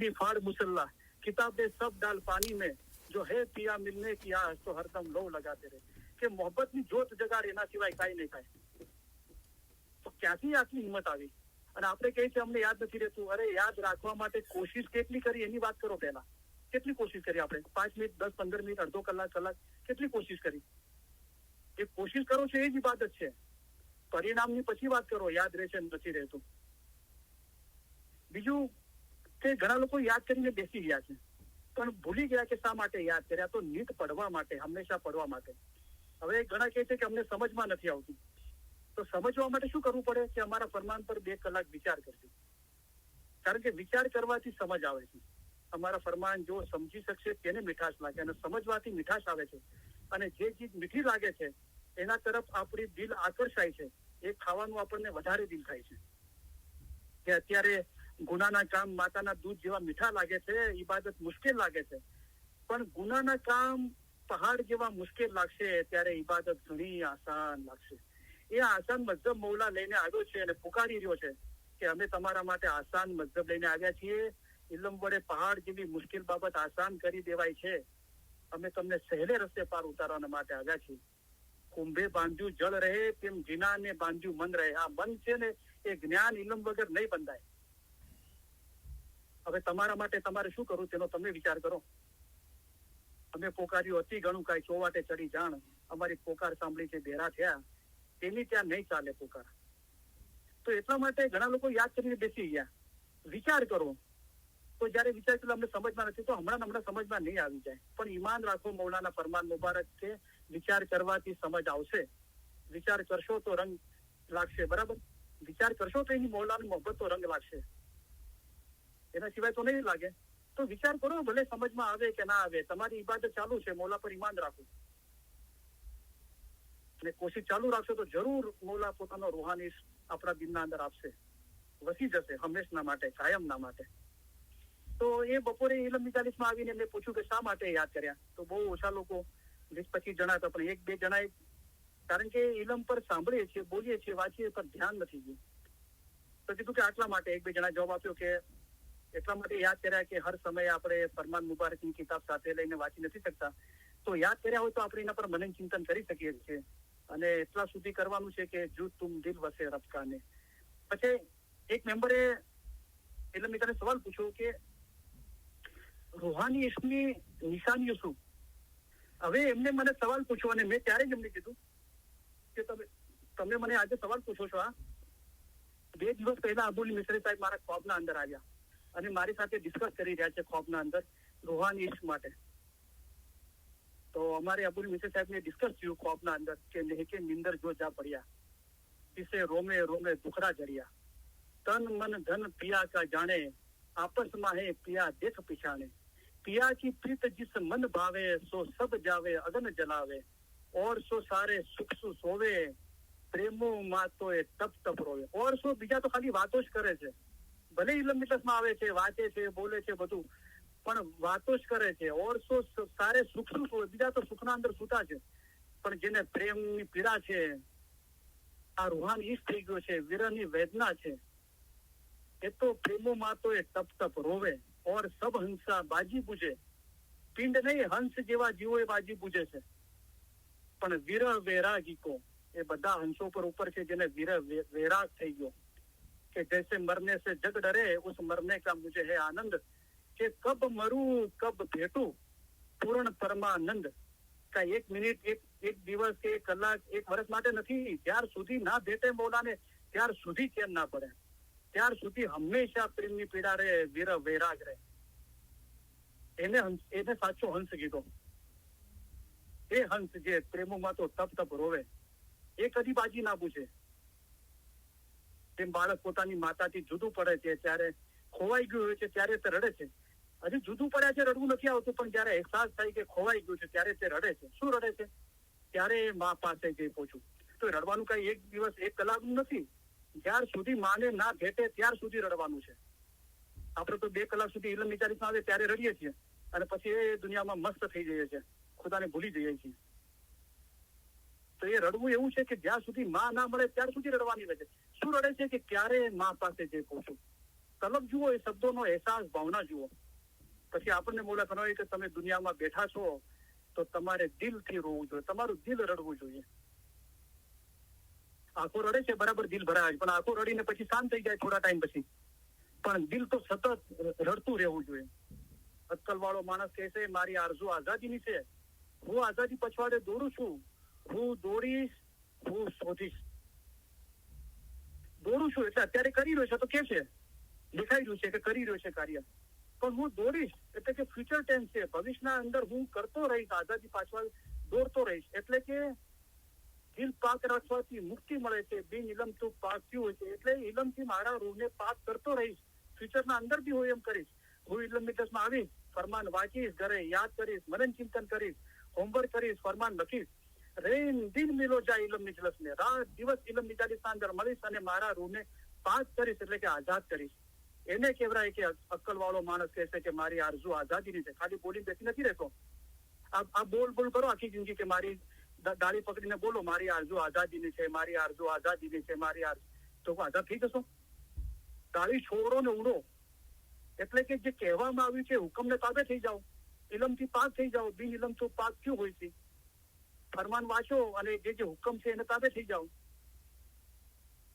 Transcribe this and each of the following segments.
भी फाड़ मुसल्ला, किताबें सब डाल पानी में, जो है पिया मिलने की आस तो हरदम लो लगाते રહે. કે મોહબ્બતની જોત જગાડે એના સિવાય કાંઈ નહીં થાય. તો ક્યાંથી આટલી હિંમત આવી? અને આપણે કહીએ છીએ અમને યાદ નથી રહેતું. અરે યાદ રાખવા માટે કોશિશ કેટલી કરી એની વાત કરો પહેલા. કેટલી કોશિશ કરી આપણે? 5 મિનિટ, 10, 15 મિનિટ, અડધો કલાક, કેટલી કોશિશ કરી? એ કોશિશ કરો છો એ જ ઇબાદત છે. પરિણામની પછી વાત કરો, યાદ રહેશે નથી રહેતું. બીજું કે ઘણા લોકો યાદ કરીને બેસી ગયા છે પણ ભૂલી ગયા કે શા માટે યાદ કર્યા. તો નીત પડવા માટે, હંમેશા પડવા માટે. હવે ઘણા કહે છે કે અમને સમજમાં નથી આવતું. તો સમજવા માટે શું કરવું પડે? કે અમારા ફરમાન પર 2 કલાક વિચાર કરજો. કારણ કે વિચાર કરવાથી સમજ આવે છે. અમારા ફરમાન જો સમજી શકશે તેને મીઠાશ લાગે, અને સમજવાથી મીઠાશ આવે છે. અને જે ચીજ મીઠી લાગે છે એના તરફ આપણી દિલ આકર્ષાય છે. એ ખાવાનું આપણને વધારે દિલ થાય છે. કે અત્યારે ગુનાના કામ માતાના દૂધ જેવા મીઠા લાગે છે, ઇબાદત મુશ્કેલ લાગે છે. પણ ગુનાના કામ પહાડ જેવા મુશ્કેલ લાગશે ત્યારે ઇબાદત ઘણી આસાન લાગશે. એ આસાન મઝહબ મૌલા લઈને આવ્યો છે અને પુકારી રહ્યો છે કે અમે તમારા માટે આસાન મઝહબ લઈને આવ્યા છીએ. ઇલમ વડે પહાડ જેવી મુશ્કેલ બાબત આસાન કરી દેવાય છે. અમે તમને સહેલે રસ્તે પાર ઉતારવાના માટે આવ્યા છીએ. કુંભે બાંધ્યું જળ રહે તેમ જીનાને બાંધ્યું મન રહે. આ મન છે ને એ જ્ઞાન ઇલમ વગર નહીં બંધાય. હવે તમારા માટે તમારે શું કરવું તેનો તમે વિચાર કરો. અમે પોકાર્યું અતિ ઘણું કાંઈ ચોવાટે ચડી જાણ, અમારી પોકાર સાંભળી છે બેરા થયા, તેની ત્યાં નહીં ચાલે પોકાર. તો એટલા માટે ઘણા લોકો યાદ કરીને બેસી ગયા. વિચાર કરો. તો જયારે વિચાર કર્યો અમને સમજમાં નથી, તો હમણાં સમજમાં નહીં આવી જાય. પણ ઈમાન રાખો, મૌલાના ફરમાન મુબારક છે, વિચાર કરવાથી સમજ આવશે. વિચાર કરશો તો રંગ લાગશે. બરાબર? વિચાર કરશો તો એની મૌલાની મોહબ્બત તો રંગ લાગશે, એના સિવાય તો નહીં લાગે. તો વિચાર કરો, ભલે સમજમાં આવે કે ના આવે. તમારી ઇબાદત ચાલુ છે, મૌલા પર ઈમાન રાખો અને કોશિશ ચાલુ રાખશો તો જરૂર મૌલા પોતાનો રૂહાની આપણા દિલના અંદર આપશે, વસી જશે હંમેશના માટે, કાયમના માટે. તો એ બપોરે ઇલમ મિજાલિસમાં આવીને એમને પૂછ્યું કે શા માટે યાદ કર્યા? તો બહુ ઓછા લોકો, 20-25 જણા હતા, પણ 1-2 જણાએ, કારણ કે ઇલમ પર સાંભળીએ છીએ, બોલીએ છીએ, વાંચીએ પર ધ્યાન નથી ગયું. તો કીધું કે આટલા માટે. 1-2 જણા જવાબ આપ્યો કે એટલા માટે યાદ કર્યા કે હર સમયે આપણે ફરમાન મુબારકની કિતાબ સાથે લઈને વાંચી નથી શકતા. તો યાદ કર્યા હોય તો આપણે એના પર મનન ચિંતન કરી શકીએ છીએ. અને એટલા સુધી કરવાનું છે કે જો તુમ દિલ વસે રબકાને. પછી એક મેમ્બરે એટલે મેં તને સવાલ પૂછ્યો કે રૂહાની ઇશ્કની નિશાનીઓ શું? હવે એમને મને સવાલ પૂછ્યો અને મેં ત્યારે જ એમને કીધું કે તમે મને આજે સવાલ પૂછો છો. આ 2 દિવસ પહેલા અબુલ મિસ્રી સાહેબ મારા ખ્વાબના અંદર આવ્યા અને મારી સાથે ડિસ્કસ કરી રહ્યા છે ખ્વાબના અંદર રૂહાની ઇશ્ક માટે. તો અમારે અબુલ મિસ્રી સાહેબને ડિસ્કસ થયું ખ્વાબના અંદર કે લેકે નિંદર જો જા પડ્યા, इसे रोमे रोमे दुखड़ा जड़िया, तन मन धन पिया का जाने, आपस में है पिया देख पिछाने, पिया की प्रीत जिस मन भावे सो सब जावे अगन जलावे, और सो सारे सुख सु सोवे, प्रेमो मातो ए तप तप रोवे. और सो બીજા તો ખાલી વાતો જ કરે છે. ભલે ઇલમ મિતસમાં આવે છે, વાંચે છે, બોલે છે, બધું, પણ વાતો જ કરે છે. ઓર સો સારે સુખ સુ સોવે, બીજા તો સુખના અંદર સૂતા છે. પણ જેને પ્રેમની પીડા છે, આ રૂહાની ઈશ થઈ ગયો છે, વિરહની વેદના છે, એ તો પ્રેમોમાં તો એ તપ તપ રોવે. ઓર સબ હંસા બાજી પૂજે, પિંડ નહીં હંસ જેવા જીવો એ બાજી પૂજે છે. પણ વિરહ વૈરાગી કો, એ બધા હંસો પર ઉપર છે જેને વિરહ વૈરાગ થઈ ગયો. કે જૈસે મરને સે જગ ડરે, ઉસ મરને કા મુझे है आनंद, કે કબ મરું કબ ભેટું પૂર્ણ પરમાનંદ. કા 1 મિનિટ, એક દિવસ કે 1 કલાક, 1 વર્ષ માટે નથી. ત્યાર સુધી ના ભેટે મૌલાને, ત્યાર સુધી ચેન ના પડે, ત્યાર સુધી હંમેશા પ્રેમની પીડા રહે, વિરહ વૈરાગ રહે. એને સાચો હંસ કીધો. એ હંસ જે પ્રેમોમાં તો તપ તપ રોવે, એ કદી બાજી ના પૂછે. જેમ બાળક પોતાની માતાથી જુદું પડે છે, ત્યારે ખોવાઈ ગયું હોય છે ત્યારે તે રડે છે. હજી જુદું પડ્યા છે, રડવું નથી આવતું, પણ જયારે અહેસાસ થાય કે ખોવાઈ ગયું છે ત્યારે તે રડે છે. શું રડે છે? ત્યારે મા પાસે જઈ પહોંચું. તો રડવાનું કઈ 1 દિવસ 1 કલાકનું નથી. જ્યાર સુધી માને ના ભેટે ત્યાર સુધી રડવાનું છે. આપણે તો 2 કલાક સુધી ઇલમ મિજાલિસમાં આવે ત્યારે રડીએ છીએ અને પછી એ દુનિયામાં મસ્ત થઈ જઈએ છીએ, ખુદાને ભૂલી જઈએ છીએ. તો એ રડવું એવું છે કે જ્યાં સુધી માં ના મળે ત્યાર સુધી રડવાની રહે છે. શું રડે છે? કે ક્યારે મા પાસે જઈ પહોંચું. તલબ જુઓ, એ શબ્દોનો અહેસાસ, ભાવના જુઓ. પછી આપણને મોલા ફરમાવે કે તમે દુનિયામાં બેઠા છો તો તમારે દિલથી રોવું જોઈએ, તમારું દિલ રડવું જોઈએ. આંખો રડે છે બરાબર, દિલ ભરાય, પણ આંખો રડીને પછી શાંત થઈ જાય થોડા ટાઈમ પછી, પણ દિલ તો સતત રડતું રહેવું જોઈએ. અક્કલ વાળો માણસ કહે છે મારી આરઝુ આઝાદીની છે, હું આઝાદી પછવાડે દોડું છું, હું દોડીશ, હું શોધીશ. દોડું છું એટલે અત્યારે કરી રહ્યો છે તો કે છે, દેખાઈ રહ્યું છે કે કરી રહ્યો છે કાર્ય, પણ હું દોડીશ એટલે કે ફ્યુચર ટેન્સ છે, ભવિષ્યના અંદર હું કરતો રહીશ, આઝાદી પાછળ દોડતો રહીશ. એટલે કે દિલ પાક રાખવાથી મુક્તિ મળે છે, બિન ઇલમ તું પાક્યું હોય છે, એટલે ઇલમથી મારા રૂહને પાક કરતો રહીશ, ફ્યુચરના અંદર બી હું એમ કરીશ. હું ઇલમ મિતસમાં આવીશ, ફરમાન વાંચીશ, ઘરે યાદ કરીશ, મનન ચિંતન કરીશ, હોમવર્ક કરીશ, ફરમાન લખીશ. રેન દિન મિલો જાય ઇલમ નિજલસ ને, રાત દિવસ ઇલમ નિજાલિસના અંદર મળીશ અને મારા રૂહને પાક કરીશ, એટલે કે આઝાદ કરીશ. એને કહેવાય કે અક્કલ વાળો માણસ કહે છે કે મારી આરઝુ આઝાદીની છે. ખાલી બોલી બેસી નથી રહેતો. આ બોલ કરો આખી જિંદગી કે મારી ડાળી પકડીને બોલો મારી આરઝુ આઝાદીની છે, મારી આરઝુ આઝાદીની છે, મારી આરઝુ, તો આઝાદ થઈ જશો? ડાળી છોડો ને ઉડો. એટલે કે જે કહેવામાં આવ્યું છે હુકમને તાબે થઈ જાઓ, ઇલમથી પાક થઈ જાઓ, બિન ઇલમ તો પાક ક્યું હોય છે. ફરમાન વાંચો અને જે હુકમ છે એને તાબે થઈ જાઓ.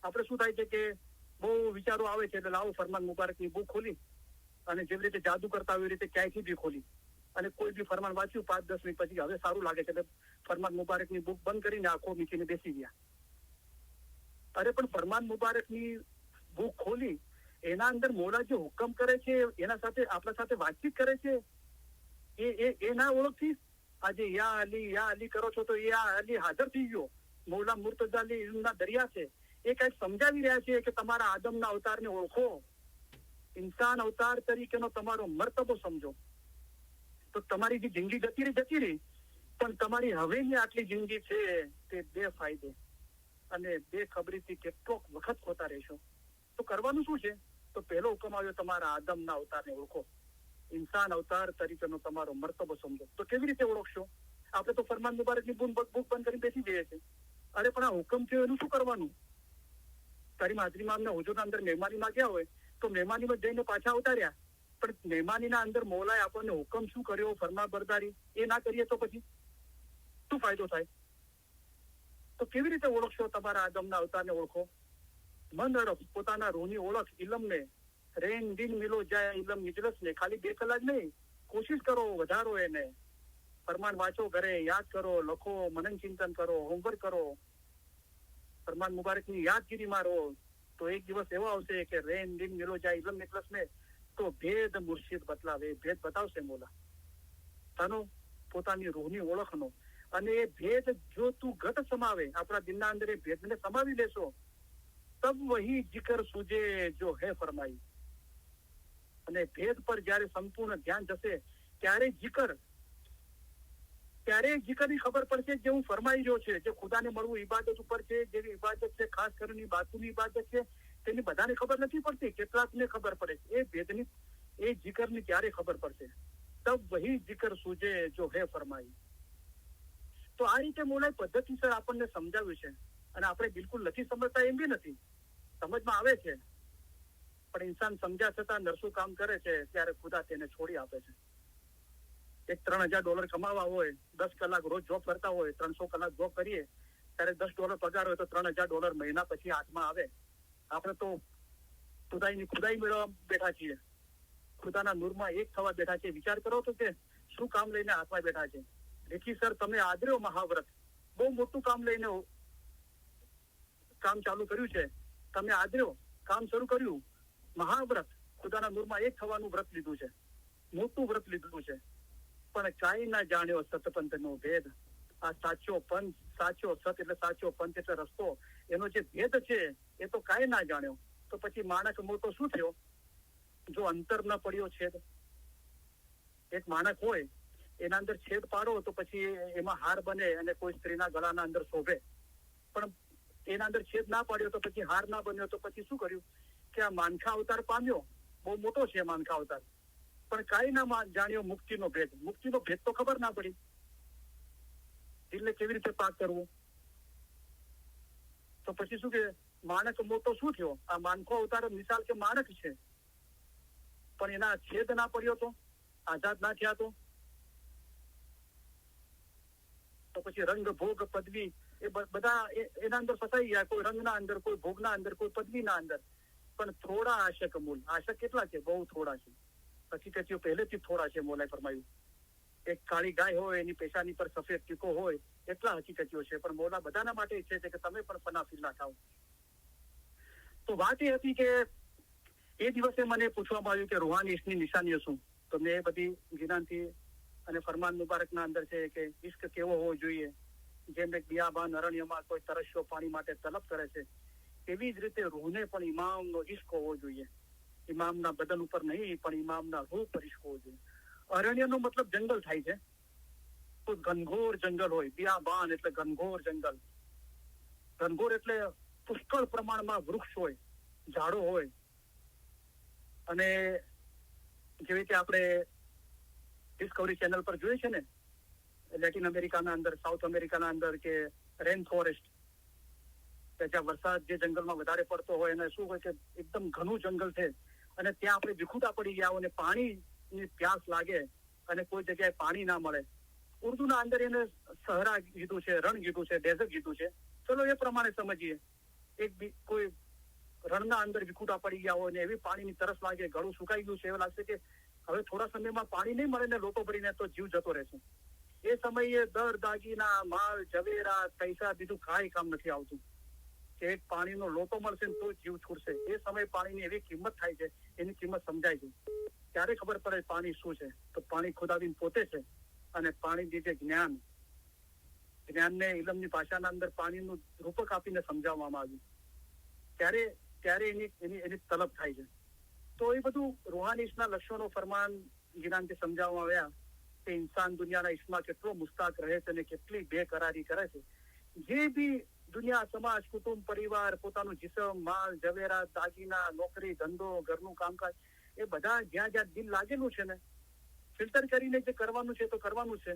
આપણે શું થાય છે કે બહુ વિચારો આવે છે એટલે લાવો ફરમાન મુબારકની બુક ખોલી અને જેવી રીતે જાદુ કરતા હોય એ રીતે ક્યાંયથી બી ખોલી અને કોઈ બી ફરમાન વાંચ્યું 5-10 મિનિટ પછી હવે સારું લાગે છે એટલે ફરમાન મુબારકની બુક બંધ કરીને આંખો મીચીને બેસી ગયા. અરે પણ ફરમાન મુબારકની બુક ખોલી, એના અંદર મોલા જે હુકમ કરે છે એના સાથે આપણા સાથે વાતચીત કરે છે, એ ના ઓળખથી આજે યા અલી કરો છો તો યા અલી હાજર થઈ ગયો. મૌલા મુર્તઝા અલી ઇલ્મના દરિયા છે, એ કઈક સમજાવી રહ્યા છે કે તમારા આદમના અવતારને ઓળખો, ઇન્સાન અવતાર તરીકેનો તમારો મર્તબો સમજો. તો તમારી જે જિંદગી જતી રહી પણ તમારી હવેની આટલી જિંદગી છે તે બેફાયદે અને બેખબરીથી કેટલોક વખત ખોતા રહેશો. તો કરવાનું શું છે? તો પહેલો હુકમ આવ્યો તમારા આદમના અવતારને ઓળખો, ઇન્સાન અવતાર તરીકેનો તમારો મર્તબો સમજો. તો કેવી રીતે ઓળખશો? આપણે તો ફરમાન મુબારકની બુક બંધ કરી બેસી જઈએ છીએ. અરે પણ આ હુકમ થયો એનું શું કરવાનું? તારી હાજરીમાં અમને હુજુરના અંદર મહેમાનીમાં ગયા હોય તો મહેમાનીમાં જઈને પાછા આવતા રહ્યા, પણ મહેમાનીના અંદર મોલાએ આપણને હુકમ શું કર્યો, ફરમા બરદારી એ ના કરીએ તો પછી શું ફાયદો થાય? તો કેવી રીતે ઓળખશો? તમારા આદમના અવતારને ઓળખો. મન અરફ પોતાના રૂહની ઓળખ ઇલમને, રેન દિન મિલો જાય ઇલમ નિજલસ ને. ખાલી 2 કલાક નહીં, કોશિશ કરો, વધારો એને. ફરમાન વાંચો, ઘરે યાદ કરો, લખો, મનન ચિંતન કરો, હોમવર્ક કરો, ફરમાન મુબારકની યાદગીરી મારો. તો એક દિવસ એવો આવશે કે રેન દિન મિલો જાય ઇલમ નિજલસ ને, તો ભેદ મુર્શિદ બતલાવે, ભેદ બતાવશે મોલા તાનો પોતાની રૂહની ઓળખનો. અને એ ભેદ જો તું ઘટ સમાવે, આપણા દિલના અંદર એ ભેદને સમાવી લેશો, તબ વહી જિકર સૂજે જો હે ફરમાઈ. અને ભેદ પર જયારે સંપૂર્ણ ધ્યાન જશે ત્યારે જીકરની ખબર પડશે જે હું ફરમાઈ રહ્યો છે, જે ખુદાને મળવું ઇબાદત ઉપર છે, જેવી ઇબાદત છે, ખાસ કરીને બાતુની ઇબાદત છે, તેની બધાને ખબર નથી પડતી, કેટલાકને ખબર પડે છે. એ ભેદની, એ જીકરની ત્યારે ખબર પડશે, તબ વહી જીકર સૂજે જો હે ફરમાઈ. તો આ રીતે મોલાએ પદ્ધતિસર આપણને સમજાવ્યું છે અને આપણે બિલકુલ નથી સમજતા એમ બી નથી, સમજમાં આવે છે, પણ ઇન્સાન સમજ્યા છતાં નરસું કામ કરે છે ત્યારે ખુદા તેને છોડી આપે છે. એક $3000 કમાવા હોય, 10 કલાક રોજ જોબ કરતા હોય, 300 કલાક જોબ કરીએ ત્યારે $10 પગાર હોય તો $3000 મહિના પછી હાથમાં આવે. આપણે તો ખુદાઈ મેળવવા બેઠા છીએ, ખુદાના નૂરમાં એક થવા બેઠા છે. વિચાર કરો તો કે શું કામ લઈને હાથમાં બેઠા છે. રેખી સર તમે આદર્યો મહાવ્રત, બહુ મોટું કામ લઈને કામ ચાલુ કર્યું છે. તમે આદર્યો, કામ શરૂ કર્યું, મહાવ્રત, ખુદાના નૂરમાં એક થવાનું વ્રત લીધું છે, મોટું વ્રત લીધું છે, પણ કાંઈ ના જાણ્યો સતપંથનો ભેદ. આ સાચો પંથ, સાચો સત એટલે સાચો પંથ એટલે રસ્તો, એનો જે ભેદ છે એ તો કાંઈ ના જાણ્યો. તો પછી માણસ મોટો શું થયો જો અંતર ન પડ્યો છેદ? એક માણસ હોય એના અંદર છેદ પાડો તો પછી એમાં હાર બને અને કોઈ સ્ત્રીના ગળાના અંદર શોભે, પણ એના અંદર છેદ ના પાડ્યો તો પછી હાર ના બન્યો તો પછી શું કર્યું કે આ માનખા અવતાર પામ્યો, બહુ મોટો છે માનખા અવતાર, પણ કાંઈ ના જાણ્યો મુક્તિનો ભેદ. મુક્તિનો ભેદ તો ખબર ના પડી, દિલને કેવી રીતે પાક કરવું. તો પછી શું કે માણસ મોટો શું થયો? આ માનખો અવતાર મિસાલ કે માણસ છે, પણ એના છેદ ના પડ્યો તો, આઝાદ ના થયા તો પછી રંગ ભોગ પદવી એ બધા એના અંદર ફસાઈ ગયા, કોઈ રંગના અંદર, કોઈ ભોગના અંદર, કોઈ પદવીના અંદર. પણ થોડા આશક મૂલ, આશક કેટલા છે? બહુ થોડા છે. હકીકતીઓ પહેલેથી થોડા છે. મોલાએ ફરમાયું એક કાળી ગાય હોય એની પેશાની પર સફેદ ટીકો હોય, એટલા હકીકતીઓ છે. પણ મોલા બધાના માટે ઈચ્છે છે કે તમે પણ ફનાફીલા થાઓ. તો વાત એ હતી કે એ દિવસે મને પૂછવામાં આવ્યું કે રૂહાની ઈશ્કની નિશાનીઓ શું? તો મેં એ બધી જ્ઞાનથી અને ફરમાન મુબારકના અંદર છે કે ઈશ્ક કેવો હોવો જોઈએ. જેમ એક બિયાબાન અરણ્યમાં કોઈ તરસ્યો પાણી માટે તલબ કરે છે, એવી જ રીતે રૂહને પણ ઇમામનો ઈશ્ક હોવો જોઈએ. ઇમામના બદન ઉપર નહીં, પણ ઇમામના રૂહ પર ઈશ્ક હોવો જોઈએ. અરણ્યનો મતલબ જંગલ થાય છે. કોઈ ઘનઘોર જંગલ હોય, બિયાબાન એટલે ઘનઘોર જંગલ. ઘનઘોર એટલે પુષ્કળ પ્રમાણમાં વૃક્ષ હોય, ઝાડો હોય. અને જેવી રીતે આપણે ડિસ્કવરી ચેનલ પર જોઈએ છે ને, લેટિન અમેરિકાના અંદર, સાઉથ અમેરિકાના અંદર કે રેન ફોરેસ્ટ, કે જ્યાં વરસાદ જે જંગલમાં વધારે પડતો હોય અને શું હોય કે એકદમ ઘણું જંગલ છે અને ત્યાં આપણે વિખૂટા પડી ગયા હોય અને પાણીની પ્યાસ લાગે અને કોઈ જગ્યાએ પાણી ના મળે. ઉર્દુના અંદર એને સહરા કીધું છે, રણ કીધું છે, ડેઝર્ટ કીધું છે. ચલો એ પ્રમાણે સમજીએ. કોઈ રણના અંદર વિખૂટા પડી ગયા હોય ને એવી પાણીની તરસ લાગે, ગળું સુકાઈ ગયું છે, એવું લાગશે કે હવે થોડા સમયમાં પાણી નહીં મળે ને લોટો ભરીને તો જીવ જતો રહેશે. એ સમયે દર દાગીના, માલ, ઝવેરા, પૈસા બીજું કાંઈ કામ નથી આવતું. કે એક પાણીનો લોટો મળશે ને તો જીવ છૂટશે. એ સમયે પાણીની એવી કિંમત થાય છે, એની કિંમત સમજાય છે. ત્યારે ખબર પડે પાણી શું છે. તો પાણી ખુદાબીન પોતે છે. અને પાણી જે જ્ઞાનને ઇલમની ભાષાના અંદર પાણીનું રૂપક આપીને સમજાવવામાં આવ્યું, ત્યારે એની તલબ થાય છે. તો એ બધું રૂહાનીસના લક્ષણો ફરમાન ગિનાનથી સમજાવવામાં આવ્યા કે ઇન્સાન દુનિયાના ઈશ્કમાં કેટલો મુસ્તાક રહે છે અને કેટલી બેકરારી કરે છે. જે બી દુનિયા, સમાજ, કુટુંબ, પરિવાર, પોતાનું જીસમ, માલ, ઝવેરા, દાગીના, નોકરી, ધંધો, ઘરનું કામકાજ, એ બધા જ્યાં જ્યાં દિલ લાગેલું છે ને, ફિલ્ટર કરીને જે કરવાનું છે તો કરવાનું છે.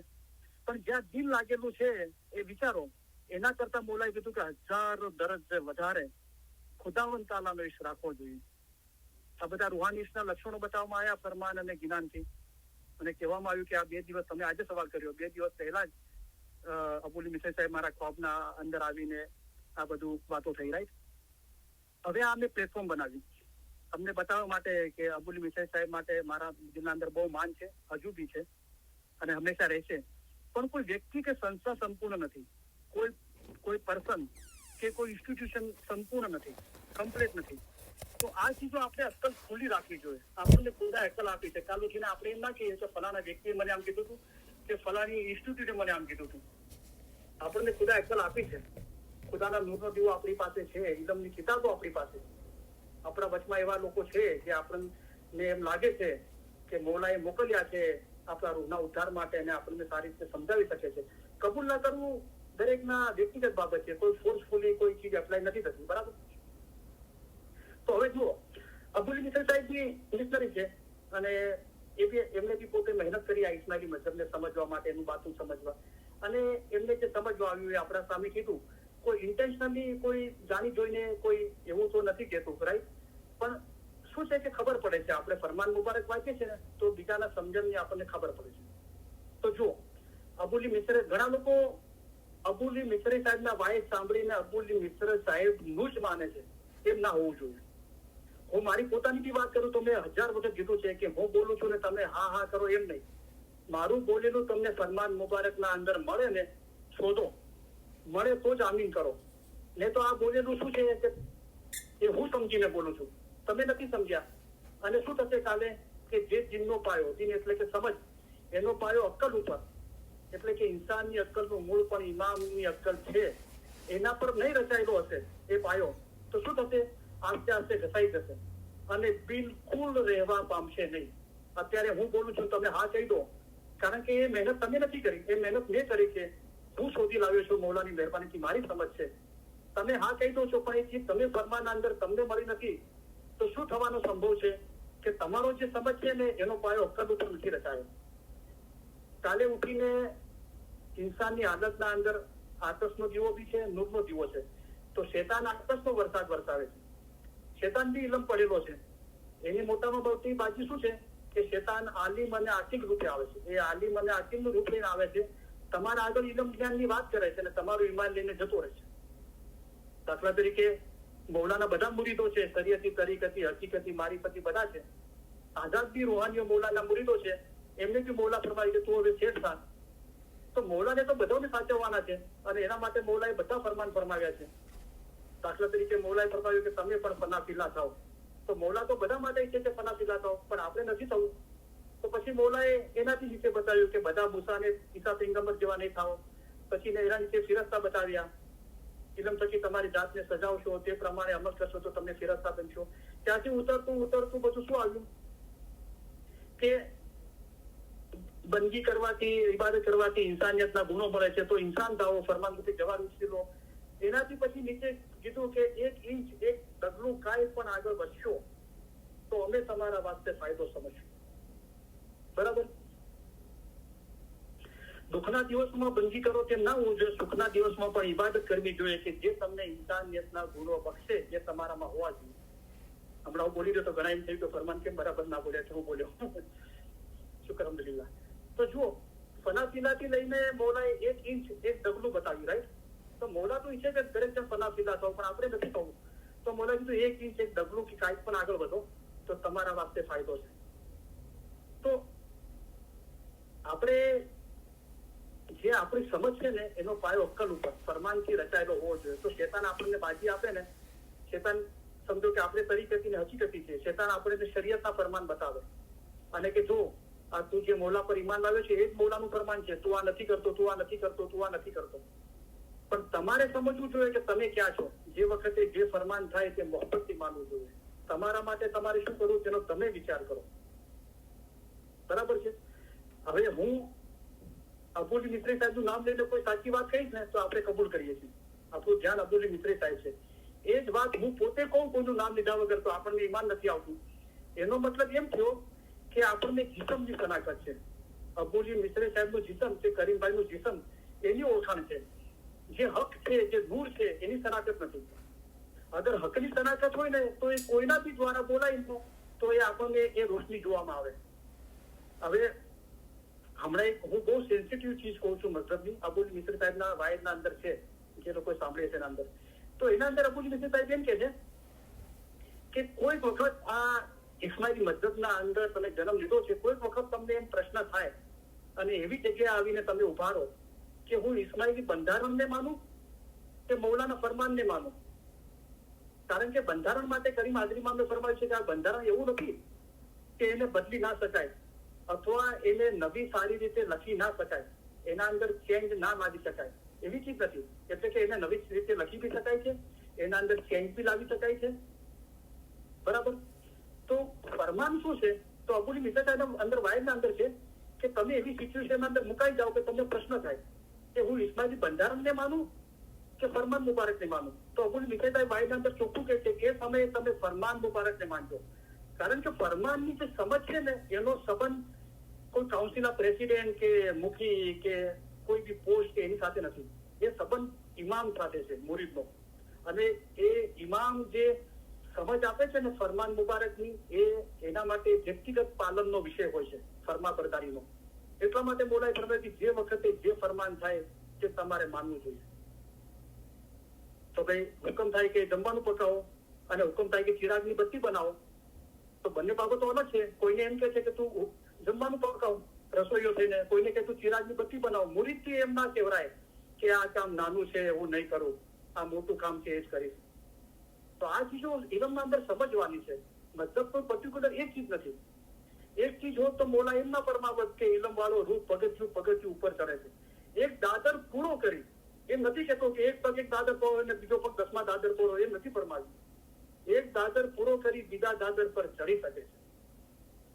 પણ જ્યાં દિલ લાગેલું છે એ વિચારો, એના કરતા મોલાએ કીધું કે હજારો દરજ્જે વધારે ખુદાવંદ તાલાનો ઈશ્ક રાખવો જોઈએ. આ બધા રૂહાનીસના લક્ષણો બતાવવામાં આવ્યા ફરમાન અને ગિનાનથી. અને કહેવામાં આવ્યું કે આ 2 દિવસ, તમે આજે સવાલ કર્યો, 2 દિવસ પહેલા જ અબુલ મિસરી સાહેબ મારા ખ્વાબના અંદર આવીને આ બધું વાતો થઈ. રાઈટ. હવે આ મેં પ્લેટફોર્મ બનાવ્યું અમને બતાવવા માટે કે અબુલ મિસરી સાહેબ માટે મારા દિલના અંદર બહુ માન છે, હજુ બી છે અને હંમેશા રહેશે. પણ કોઈ વ્યક્તિ કે સંસ્થા સંપૂર્ણ નથી, કોઈ પર્સન કે કોઈ ઇન્સ્ટિટ્યુશન સંપૂર્ણ નથી, કમ્પ્લીટ નથી. તો આ ચીજો આપણે અક્કલ ખુલ્લી રાખવી જોઈએ. આપણને ખુદા અક્કલ આપી છે. કાલ ઉઠીને આપણે એમ ના કહીએ કે ફલાણા વ્યક્તિએ મને આમ કીધું હતું કે ફલાણી ઇન્સ્ટિટ્યૂટે મને આમ કીધું હતું. આપણને ખુદા અક્કલ આપી છે. ખુદાના નૂરનો દીવો આપણી પાસે છે, ઇલમની કિતાબો આપણી પાસે. આપણા વચમાં એવા લોકો છે જે આપણને એમ લાગે છે કે મોલાએ મોકલ્યા છે આપણા રૂહના ઉદ્ધાર માટે અને આપણને સારી રીતે સમજાવી શકે છે. કબૂલ ના કરવું દરેકના વ્યક્તિગત બાબત છે. કોઈ ફોર્સફુલી કોઈ ચીજ એપ્લાય નથી થતી. બરાબર. તો હવે જુઓ, અબુલ મિસરી સાહેબ બી મિશનરી છે અને એમને બી પોતે મહેનત કરી આ ઇસ્માઇલી મઝહબને સમજવા માટે, એનું બાતું સમજવા. અને એમને જે સમજવા આવ્યું એ આપણા સામે કીધું. કોઈ ઇન્ટેન્શનલી, કોઈ જાણી જોઈને કોઈ એવું તો નથી કહેતું, રાઈટ. પણ શું છે કે ખબર પડે છે, આપણે ફરમાન મુબારક વાંચીએ છીએ ને તો બીજાના સમજણની આપણને ખબર પડે છે. તો જુઓ, અબુલ મિસરી, ઘણા લોકો અબુલ મિસરી સાહેબના વાયસ સાંભળીને અબુલ મિસરી સાહેબનું જ માને છે. એમ ના હોવું જોઈએ. હું મારી પોતાની બી વાત કરું તો મેં 1000 વખત કીધું છે કે હું બોલું છું ને તમે હા હા કરો એમ નહીં. મારું બોલેલું તમને ફરમાન મુબારકના અંદર મળે ને, શોધો, મળે તો જ આમીન કરો. ને તો આ બોલેલું શું છે કે એ હું સમજીને બોલું છું, તમે નથી સમજ્યા. અને શું થશે કાલે કે જે જીનનો પાયો, જીન એટલે કે સમજ, એનો પાયો અક્કલ ઉપર, એટલે કે ઇન્સાનની અક્કલનું મૂળ પણ ઇમામની અક્કલ છે, એના પર નહીં રચાયેલો હશે એ પાયો, તો શું થશે? આસ્તે આસ્તે ઘસાઈ જશે અને બિલકુલ રહેવા પામશે નહીં. અત્યારે હું બોલું છું, તમે હા કહી દો, કારણ કે એ મહેનત તમે નથી કરી, એ મહેનત મેં કરી છે. હું શોધી લાવ્યો છું મોલાની મહેરબાનીથી, મારી સમજ છે. તમે હા કહી દો છો પણ એ ચીજ તમે ફરમાના અંદર તમને મળી નથી, તો શું થવાનો સંભવ છે કે તમારો જે સમજ છે ને એનો પાયો અક્કલ ઉપર નથી રચાયો. કાલે ઉઠીને ઇન્સાનની આદતના અંદર આતશનો દીવો બી છે, નૂરનો દીવો છે. તો શેતાન આતશનો વરસાદ વરસાવે છે. શેતાન બી ઇલમ પડેલો છે. એની મોટામાં મોટી બાજી શું છે કે શેતાન આલિમ અને આકિલ રૂપે આવે છે. એ આલિમ અને આકિલ નું રૂપ લઈને આવે છે, તમારા આગળ ઇલમ જ્ઞાનની વાત કરે છે અને તમારું ઈમાન લઈને જતો રહે છે. દાખલા તરીકે મૌલાના બધા મુરીદો છે, શરીયતી, તરીકતી, હકીકતી, મારીફતી બધા છે. આઝાદ બી રૂહાનીઓ મૌલાના મુરીદો છે, એમને બી મૌલા ફરમાવી કે તું હવે શેઠ થા. તો મૌલાને તો બધાને સાચવવાના છે અને એના માટે મૌલાએ બધા ફરમાન ફરમાવ્યા છે. દાખલા તરીકે મૌલાએ ફરમાવ્યું કે તમે પણ ફનાફિલા થાઓ. તો મૌલા તો બધા માટે છે કે ફનાફિલા થાઓ, પણ આપણે નથી થવું. તો પછી મૌલાએ એનાથી નીચે બતાવ્યું કે બધા મૂસાને ઈસા પૈગંબર જેવા નહીં થાઓ. પછી એના નીચે ફિરસ્તા બતાવ્યા, ઇલમ થકી તમારી જાતને સજાવશો, તે પ્રમાણે અમલ કરશો તો તમને ફિરસ્તા બનશો. ત્યાંથી ઉતરતું બધું શું આવ્યું કે બંદગી કરવાથી, ઇબાદત કરવાથી ઇન્સાનિયતના ગુણો મળે છે, તો ઇન્સાન થાઓ, ફરમાનથી જવાબ ઉચકી લો. એનાથી પછી નીચે કીધું કે 1 ઇંચ 1 ડગલું કાંઈ પણ આગળ વધશો તો અમે તમારા વાસ્તે ફાયદો સમજશું. બરાબર? દુઃખના દિવસમાં બંદગી કરો તેમ ના હોવું જોઈએ, સુખના દિવસમાં પણ ઇબાદત કરવી જોઈએ કે જે તમને ઇન્સાનિયતના ગુણો બક્ષે, જે તમારામાં હોવા જોઈએ. હમણાં હું બોલી રહ્યો તો ઘણા એમ થયું કે ફરમાન કેમ બરાબર ના બોલ્યા છે, હું બોલ્યો. શુક્ર અલ્હમ્દુલિલ્લાહ. તો જુઓ, ફનાફિલાથી લઈને મૌલાએ 1 ઇંચ 1 ડગલું બતાવ્યું, રાઈટ? તો મૌલા તો ઈચ્છે કે દરેક જણ ફનાફિલા થાવ, પણ આપણે નથી થવું. તો મૌલા કીધું 1 ઇંચ 1 ડગલું કે કાંઈક પણ આગળ વધો તો તમારા વાસ્તે ફાયદો છે. તો આપણે જે આપણી સમજ છે ને એનો પાયો અક્કલ ઉપર ફરમાનથી રચાયેલો હોવો જોઈએ. તો શેતાન આપણને બાજી આપે ને, શેતાન સમજો કે આપણે તરીકતી ને હકીકતી છે, શેતાન આપણે શરીયતના ફરમાન બતાવે અને કે જો આ તું જે મૌલા પર ઈમાન લાવ્યો છે એ જ મૌલાનું ફરમાન છે, તું આ નથી કરતો, તું આ નથી કરતો, તું આ નથી કરતો. પણ તમારે સમજવું જોઈએ કે તમે ક્યાં છો. જે વખતે જે ફરમાન થાય તે મોહબ્બતથી માનવું જોઈએ. તમારા માટે તમારે શું કરવું તેનો તમે વિચાર કરો. બરાબર છે? હવે હું અબુલ મિસ્ત્રી સાહેબનું નામ લઈને કોઈ સાચી વાત કહીશ ને તો આપણે કબૂલ કરીએ છીએ. આપણું ધ્યાન અબુલ મિસ્ત્રી સાહેબ છે. એ જ વાત હું પોતે કહું કોઈનું નામ લીધા વગર તો આપણને ઈમાન નથી આવતું. એનો મતલબ એમ થયો કે આપણને જીસમની શનાખત છે. અબુલ મિસ્ત્રી સાહેબનું જીસમ કે કરીમભાઈનું જીસમ એની ઓળખાણ છે. જે હક છે, જે નૂર છે એની શનાખત નથી. અગર હકની શનાખત હોય ને તો એ કોઈનાથી દ્વારા બોલાય તો એ આપણને એ રોશની જોવામાં આવે. હવે હમણાં હું બહુ સેન્સિટિવ ચીજ કહું છું મતલબની. અબુલ મિસ્ત્રી સાહેબના વાયદના અંદર છે, જે લોકો સાંભળે છે એના અંદર. તો એના અંદર અબુલ મિસ્ત્રી સાહેબ એમ કે છે કે કોઈ વખત આ ઇસ્માઇલી મذહબના અંદર તમે જન્મ લીધો છે, કોઈ વખત તમને એમ પ્રશ્ન થાય અને એવી જગ્યાએ આવીને તમે ઉભા રહો કે હું ઇસ્માઇલી બંધારણને માનું કે મૌલાના ફરમાનને માનું. કારણ કે બંધારણ માટે કરીમ હાજરી મામલે ફરમાવ્યું છે કે આ બંધારણ એવું નથી કે એને બદલી ના શકાય અથવા એને નવી સારી રીતે લખી ના શકાય, એના અંદર ચેન્જ ના લાવી શકાય, એવી ચીજ નથી. એટલે કે એને નવી રીતે લખી બી શકાય છે, એના અંદર ચેન્જ બી લાવી શકાય છે. બરાબર? તો ફરમાન શું છે? તો અબુલ મિસ્ત્રી સાહેબ અંદર વાયદના અંદર છે કે તમે એવી સિચ્યુએશન અંદર મુકાઈ જાઓ કે તમને પ્રશ્ન થાય કે હું ઇસ્માઇલી બંધારણને માનું કે ફરમાન મુબારકને માનું. તો અબુલ મિસ્ત્રી સાહેબ વાયદના અંદર ચોખ્ખું કહે છે કે એ સમયે તમે ફરમાન મુબારકને માનજો. કારણ કે ફરમાનની જે સમજ છે ને એનો સંબંધ કોઈ કાઉન્સિલના પ્રેસિડેન્ટ કે મુખી કે કોઈ બી પોસ્ટ કે એની સાથે નથી. એ સંબંધ ઇમામ સાથે છે, મુરીદનો. અને એ ઇમામ જે સમજ આપે છે ને ફરમાન મુબારકની, એના માટે વ્યક્તિગત પાલનનો વિષય હોય છે, ફરમાબરદારીનો. એટલા માટે બોલાય ફરમાય જે વખતે જે ફરમાન થાય તે તમારે માનવું જોઈએ. તો ભાઈ હુકમ થાય કે જમવાનું પકાવો અને હુકમ થાય કે ચિરાગની બત્તી બનાવો, તો બંને બાબતો અલગ છે. કોઈને એમ કે છે કે તું જમવાનું પકાવ રસોઈયો થઈને, કોઈને કે તું ચિરાગની બત્તી બનાવો. મુરીદથી એમ ના કહેવાય કે આ કામ નાનું છે હું નહીં કરું, આ મોટું કામ છે એ જ કરીશ. તો આ ચીજો ઇલમના અંદર સમજવાની છે. મતલબ કોઈ પર્ટિક્યુલર એક ચીજ નથી. એક ચીજ હોત તો મોલા એમ ના ફરમાવત કે ઇલમ વાળો રૂપ પગથિયું ઉપર ચડે છે. એક દાદર પૂરો કરી, એમ નથી કહેતો કે એક પગ એક દાદર પર અને બીજો પગ 10મા દાદર પર હોય, એમ નથી ફરમાવ્યું. એક દાદર પૂરો કરી બીજા દાદર પર ચડી શકે છે.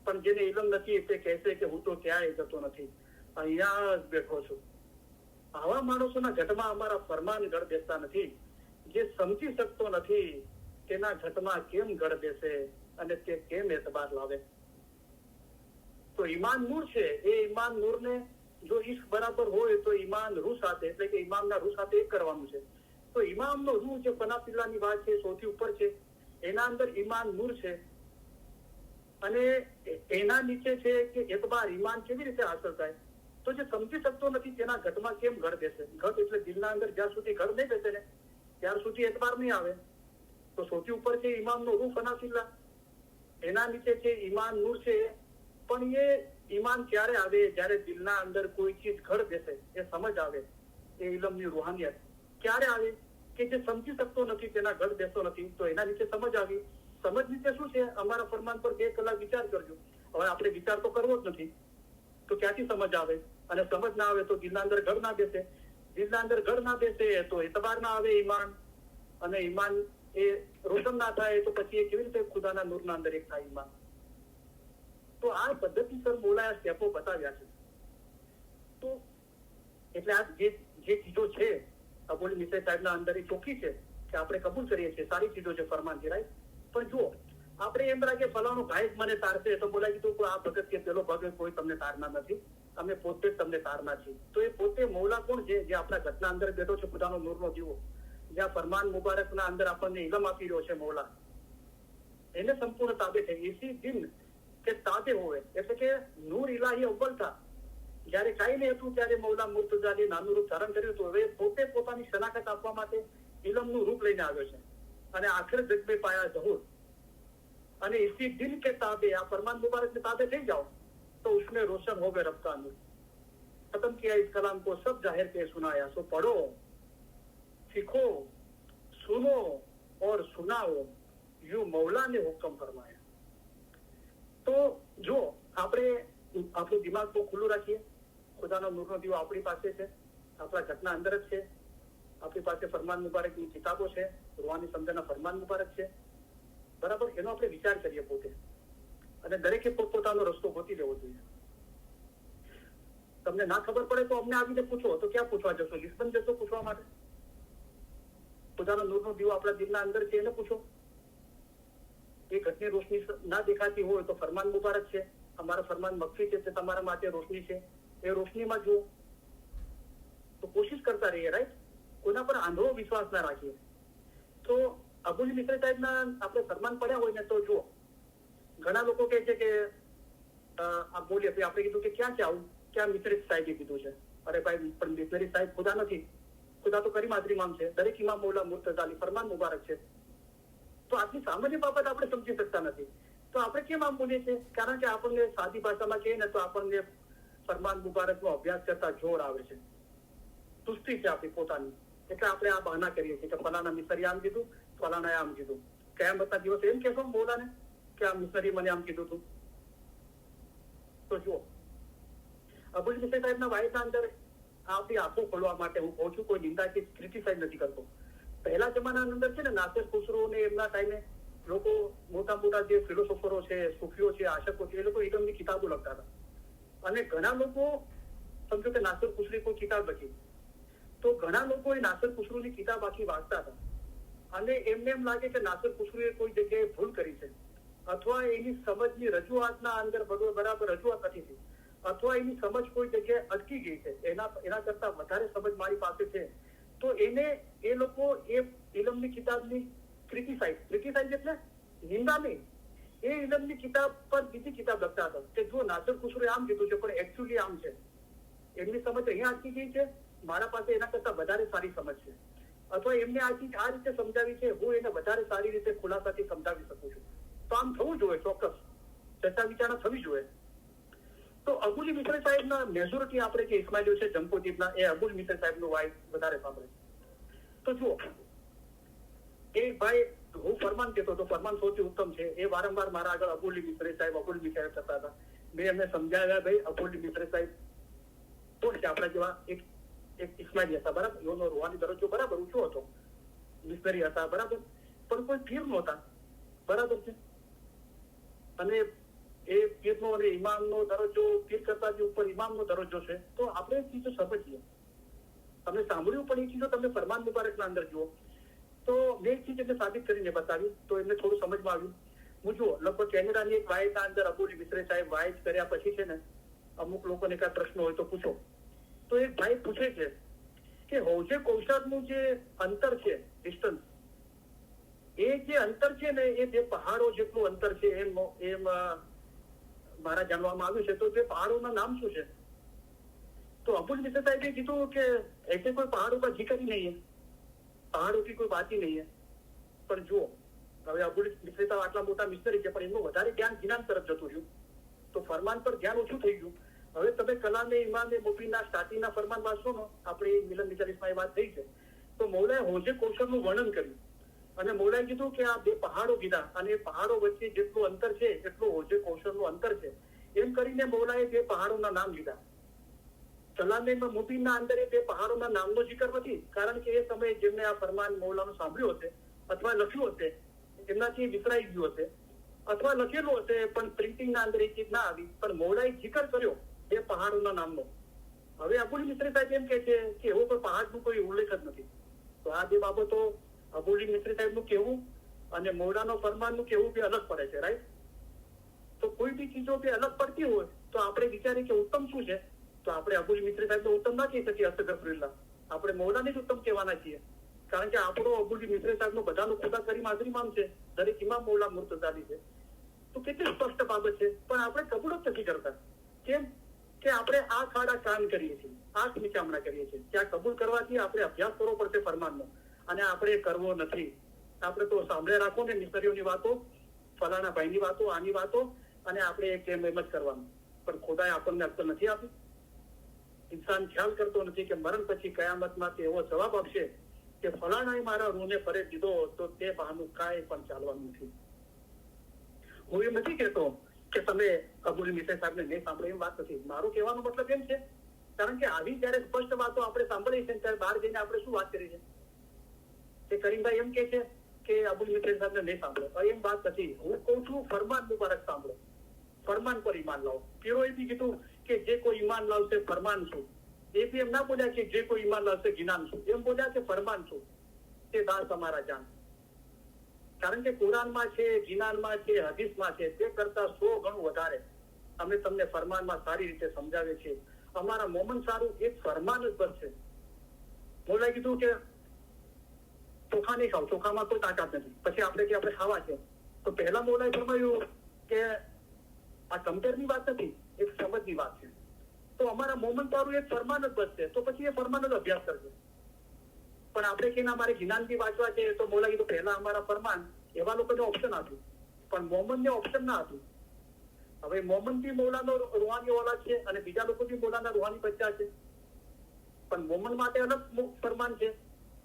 પણ જેને ઇલમ નથી તે કહેશે કે હું તો ક્યાંય જતો નથી, અહીંયા જ બેઠો છું. આવા માણસોના ઘટમાં અમારા ફરમાન ગળ બેસતા નથી. જે સમજી શકતો નથી તેના ઘટમાં કેમ ગળ બેસે અને તે કેમ એતબાર લાવે? તો ઈમાન નૂર છે. એ ઈમાન નૂરને જો ઈશ્ક બરાબર હોય તો ઈમાન રૂહ સાથે, એટલે કે ઇમામના રૂહ સાથે એક કરવાનું છે. તો ઇમામનો રૂહ જે ફનાફિલ્લાની વાત છે સૌથી ઉપર છે, એના અંદર ઈમાન નૂર છે. અને એના નીચે છે કે એતબાર ઈમાન કેવી રીતે હાંસલ થાય? તો જે સમજી શકતો નથી તેના ઘટમાં કેમ ઘર બેસે? ઘટ એટલે દિલના અંદર જ્યાં સુધી ઘર નહીં બેસે ને ત્યાર સુધી એતબાર નહીં આવે. તો સૌથી ઉપર છે ઈમામનો રૂહ ફનાફિલ્લા, એના નીચે છે ઈમાન નૂર છે. પણ એ ઈમાન ક્યારે આવે? જ્યારે દિલના અંદર કોઈ ચીજ ઘર બેસે, એ સમજ આવે, એ ઇલમની રૂહાનિયત ક્યારે આવે? કે જે સમજી શકતો નથી તેના ઘર બેસતો નથી, તો એના નીચે સમજ આવી. સમજ નીચે શું છે? અમારા ફરમાન પર 2 કલાક વિચાર કરજો. હવે આપણે વિચાર તો કરવો જ નથી, તો ક્યાંથી સમજ આવે? અને સમજ ના આવે તો દિલના અંદર ઘર ના બેસે, દિલના અંદર ઘર ના બેસે તો એતબાર ના આવે ઈમાન, અને ઈમાન એ રોશન ના થાય તો પછી એ કેવી રીતે ખુદાના નૂરના અંદર એક થાય ઈમાન? તો આ પદ્ધતિસર મોલાએ સ્ટેપો બતાવ્યા છે. તો એટલે આ જે ચીજો છે અબુલ મિસરી સાહેબના અંદર એ ચોખ્ખી છે કે આપણે કબૂલ કરીએ છીએ, સારી ચીજો છે ફરમાનથી, રાઈટ. પણ જુઓ, આપણે એમ લાગે ફલાણો ભાઈ જ મને તારશે, તો બોલાય કીધું આ ભગત કે પેલો ભગત કોઈ તમને તારના નથી, અમે પોતે જ તમને તારના છીએ. તો એ પોતે મૌલા કોણ છે? જે આપણા ઘટના અંદર બેઠો છે, ખુદાનો નૂરનો દીવો, જ્યાં ફરમાન મુબારકના અંદર આપણને ઇલમ આપી રહ્યો છે મૌલા, એને સંપૂર્ણ તાબે છે. એસી દિન કે તાબે હોય એટલે કે નૂર ઇલાહી અવ્વલ થા, જયારે કાંઈ નહીં હતું ત્યારે મૌલા મુર્તઝાએ નાનું રૂપ ધારણ કર્યું હતું. હવે પોતે પોતાની શનાખત આપવા માટે ઇલમનું રૂપ લઈને આવ્યો છે, અને આખિર જગ में पाया ज़हूर. અને इसी दिन के ताबे, आप फरमान मुबारक के ताबे થઈ જાઓ तो उसमें रोशन हो गए रब का नूर. खत्म किया इस कलाम को सब जाहिर के सुनाया. सो पढ़ो, सीखो, सुनो और सुनाओ, यूं मौला ने हुक्म फरमाया. તો જો આપણે આપણું દિમાગ બહુ ખુલ્લું રાખીએ, ખુદાનો નૂરનો દીવો આપણી પાસે છે, આપણા ઘટના અંદર જ છે, આપણી પાસે ફરમાન મુબારકની કિતાબો છે, રૂહાની સમજણના ફરમાન મુબારક છે, બરાબર. એનો આપણે વિચાર કરીએ પોતે, અને દરેકે પોતપોતાનો રસ્તો ગોતી લેવો જોઈએ. તમને ના ખબર પડે તો અમને આવીને પૂછો. તો ક્યાં પૂછવા જશો? લિસ્બન જશો પૂછવા માટે? ખુદાનો નૂરનો દીવો આપણા દિલના અંદર છે, એને પૂછો. એ ઘટની રોશની ના દેખાતી હોય તો ફરમાન મુબારક છે, અમારા ફરમાન મકફી છે, તે તમારા માટે રોશની છે, એ રોશનીમાં જુઓ. તો કોશિશ કરતા રહીએ, રાઈટ. કોના પર આંધળો વિશ્વાસ ના રાખીએ. તો અબુલ મિસરી સાહેબના આપણે ફરમાન પડ્યા હોય ને તો જુઓ, ઘણા લોકો કહે છે કે આ બોલીએ આપણે કીધું કે ક્યાં છે આવું, ક્યાં મિસરી સાહેબે કીધું છે? અરે ભાઈ, પણ મિસરી સાહેબ ખુદા નથી, ખુદા તો કરીમ આદરી ઇમામ છે, દરેક ઇમામ મૌલા મુર્તઝાની ફરમાન મુબારક છે. તો આટલી સામાન્ય બાબત આપણે સમજી શકતા નથી, તો આપણે કેમ આમ બોલીએ છીએ? કારણ કે આપણને સાદી ભાષામાં કહીએ ને તો આપણને ફરમાન મુબારકનો અભ્યાસ કરતા જોર આવે છે, સુસ્તી છે આપણી પોતાની, એટલે આપણે આ બહાના કરીએ છીએ કે ફલાણા મિસરી આમ કીધું, ફલાણાએ આમ કીધું. કયામતના દિવસે એમ કહેશો મૌલાને કે આ મિસરી મને આમ કીધું હતું? તો જુઓ, અબુલ મિસરી સાહેબના વાયદા અંદર આપણી આંખો ખોલવા માટે હું કહું છું, કોઈ નિંદા કે ક્રિટિસાઇઝ નથી કરતો. પહેલા જમાનાની અંદર છે ને, નાસિર ખુસરો ને એમના ટાઈમે લોકો મોટા મોટા જે ફિલોસોફરો છે, સુફીઓ છે, આશકો છે, એ લોકો ઇલમની કિતાબો લખતા હતા. અને ઘણા લોકો સમજો કે નાસિર ખુસરી કોઈ કિતાબ લખી, તો ઘણા લોકો એ નાસિર ખુસરોની કિતાબ આખી વાંચતા હતા, અને એમને એમ લાગે કે નાસિર ખુસરોએ કોઈ જગ્યાએ ભૂલ કરી છે, અથવા એની સમજની રજૂઆતના અંદર બરાબર રજૂઆત નથી થઈ, અથવા એની સમજ કોઈ જગ્યાએ અટકી ગઈ છે, એના કરતા વધારે સમજ મારી પાસે છે, તો એને એ લોકો એ ઇલમની કિતાબની ક્રિટિસાઇઝ એટલે નિંદા નહીં, એ ઇલમની કિતાબ પર બીજી કિતાબ લખતા હતા કે જો નાસિર ખુસરોએ આમ કીધું છે પણ એકચ્યુઅલી આમ છે, એમની સમજ અહીંયા અટકી ગઈ છે, મારા પાસે એના કરતા વધારે સારી સમજ છે, અથવા એમને આ ચીજ આ રીતે સમજાવી છે, હું એને વધારે સારી રીતે ખુલાસાથી સમજાવી શકું છું. તો આમ થવું જોઈએ, ચોક્કસ ચર્ચા વિચારણા થવી જોઈએ. તો અબુલ મિસરી સાહેબના મેજોરિટી આપણે જે ઇસ્માઇલીઓ છે જમપુદીપના, એ અબુલ મિસરી સાહેબનું વાઇસ વધારે સાંભળે. તો જુઓ, એ ભાઈ હું ફરમાન કહેતો હતો, ફરમાન સૌથી ઉત્તમ છે, એ વારંવાર મારા આગળ અબુલ મિસરી સાહેબ કરતા હતા. મેં એમને સમજાવ્યા, ભાઈ અબુલ મિસરી સાહેબ કોણ છે? આપણા જેવા એક ઇસ્માઇલી હતા, બરાબર, એનો રૂહાની દરજ્જો બરાબર ઊંચો હતો, મિસરી હતા, બરાબર, પણ કોઈ પીર નહોતા, બરાબર છે. અને એ પીરનો અને ઇમામનો દરજ્જો પીર કરતા જે ઉપર ઇમામનો દરજ્જો છે. તો આપણે એ ચીજો સમજીએ. તમને સાંભળ્યું પણ એ ચીજો તમે ફરમાન મુબારકના અંદર જુઓ. તો મેં એક ચીજ એમને સાબિત કરીને બતાવી, તો એમને થોડું સમજમાં આવ્યું. હું જુઓ, લગભગ કેનેડાની એક વાયદના અંદર અબુલ મિસરી સાહેબ વાયદ કર્યા પછી છે ને, અમુક લોકોને કાંઈ પ્રશ્ન હોય તો પૂછો. તો એક ભાઈ પૂછે છે કે હૌજે કૌશરનું જે અંતર છે, ડિસ્ટન્સ, એ જે અંતર છે ને એ જે પહાડો જેટલું અંતર છે એમ મારા જાણવામાં આવ્યું છે. તો જે પહાડોના નામ શું છે? तो अबुल मिश्र साहब ने कहा कि ऐसे कोई पहाड़ों का जिक्र ही नहीं है, पहाड़ों की कोई बात ही नहीं है. પણ જુઓ, હવે અબુલ મિશ્ર સાહેબ આટલા મોટા મિસ્ત્રી છે, પણ એમનું વધારે જ્ઞાન જ્ઞાન તરફ જતું રહ્યું, તો ફરમાન પર ધ્યાન ઓછું થઈ ગયું. હવે તમે કલામે ઇમામે મુબીનના સ્ટાર્ટિંગના ફરમાન વાંચો ને, આપણે મિલન મિજાલિસમાં એ વાત થઈ છે, તો મૌલાએ હોજે કૌશલનું વર્ણન કર્યું અને મૌલાએ કીધું કે આ બે પહાડો કીધા અને એ પહાડો વચ્ચે જેટલું અંતર છે એટલું હોજે કૌશલનું અંતર છે. એમ કરીને મૌલાએ બે પહાડોના નામ લીધા. કલામે મુબીનના અંદર એ બે પહાડોના નામનો જિકર નથી, કારણ કે એ સમયે જેમને આ ફરમાન મૌલાનું સાંભળ્યું હશે અથવા લખ્યું હશે એમનાથી વિસરાઈ ગયું હશે, અથવા લખેલું હશે પણ પ્રિન્ટિંગના અંદર એ ચીજ ના આવી, પણ મૌલાએ જિકર કર્યો એ પહાડોના નામનો. હવે અબુલ મિશ્ર સાહેબ એમ કે છે કે એવો કોઈ પહાડનું કોઈ ઉલ્લેખ જ નથી. તો આ બે બાબતો અબુલ મિશ્ર સાહેબનું કહેવું અને મૌલાનો ફરમાનનું કહેવું બી અલગ પડે છે, રાઈટ? તો કોઈ બી ચીજો બી અલગ પડતી હોય તો આપણે વિચારીએ કે ઉત્તમ શું છે, તો આપણે અબુલ મિશ્ર સાહેબ ઉત્તમ ના કહી શકીએ. અસ્તગફરુલ્લાહ, આપણે મૌલાને જ ઉત્તમ કહેવાના છીએ, કારણ કે આપણો અબુલ મિશ્ર સાહેબ નો બધાનું ખુદા કરીમ હાજરી ઇમામ છે, દરેક ઇમામ મૌલા મુર્તઝાલી છે. તો કેટલી સ્પષ્ટ બાબત છે, પણ આપણે કબૂલ જ નથી કરતા. કેમ કે આપણે આ ખાડા કાન કરીએ છીએ, આંખ નીચામણા કરીએ છીએ. ત્યાં કબૂલ કરવાથી આપણે અભ્યાસ કરવો પડશે ફરમાનનો, અને આપણે કરવો નથી. આપણે તો સાંભળે રાખો ને મિસ્ત્રીઓની વાતો, ફલાણા ભાઈની વાતો, આની વાતો, અને આપણે કેમ એમ જ કરવાનું. પણ ખુદાએ આપણને અક્કલ નથી આપી. ઇન્સાન ખ્યાલ કરતો નથી કે મરણ પછી કયામતમાં તે એવો જવાબ આપશે કે ફલાણાએ મારા રૂને ફરે દીધો, તો તે બહાનું કાંઈ પણ ચાલવાનું નથી. હું એમ નથી કહેતો કે તમે અબુલ મિશ્ર સાહેબને નહીં સાંભળે, એમ વાત નથી. મારું કહેવાનો મતલબ એમ છે, કારણ કે આવી જયારે સ્પષ્ટ વાતો આપણે સાંભળીએ છીએ ત્યારે બહાર જઈને આપણે શું વાત કરી છે કે કરીમભાઈ એમ કે છે કે અબુલ મિશ્ર સાહેબને નહીં સાંભળો, એમ વાત નથી. હું કઉ છું ફરમાન મુબારક સાંભળો, ફરમાન પર ઈમાન લાવો. પીરોએ બી કીધું કે જે કોઈ ઈમાન લાવશે ફરમાન શું, એ બી એમ ના બોલ્યા કે જે કોઈ ઈમાન લાવશે જ્ઞાન શું, એમ બોલ્યા કે ફરમાન શું, તે દાસ અમારા જાન. કારણ કે કુરાનમાં છે, જીનાનમાં છે, હદીસમાં છે, તે કરતા 100 ગણું વધારે અમે તમને ફરમાનમાં સારી રીતે સમજાવીએ છીએ. અમારા મોમન સારું એક ફરમાન જ બસ છે. બોલાય કીધું કે ચોખા નહીં ખાવ, ચોખામાં કોઈ તાકાત નથી, પછી આપણે કે આપણે ખાવા છે. તો પહેલા મોલાએ ફરમાયું કે આ કમ્પેરની વાત નથી, એક સમજની વાત છે. તો અમારા મોમન તારું એક ફરમાન જ બસ છે, તો પછી એ ફરમાન જ અભ્યાસ કરજો. પણ આપણે કે અમારે જ્ઞાનથી વાંચવા છે, તો મોલા કીધું પહેલા અમારા ફરમાન. એવા લોકોને ઓપ્શન આપ્યું, પણ મોમનને ઓપ્શન ના આપ્યું. હવે મોમન બી મૌલાનો રૂહાની ઓલાદ છે અને બીજા લોકો બી મૌલાના રૂહાની બચ્ચા છે, પણ મોમન માટે અલગ ફરમાન છે,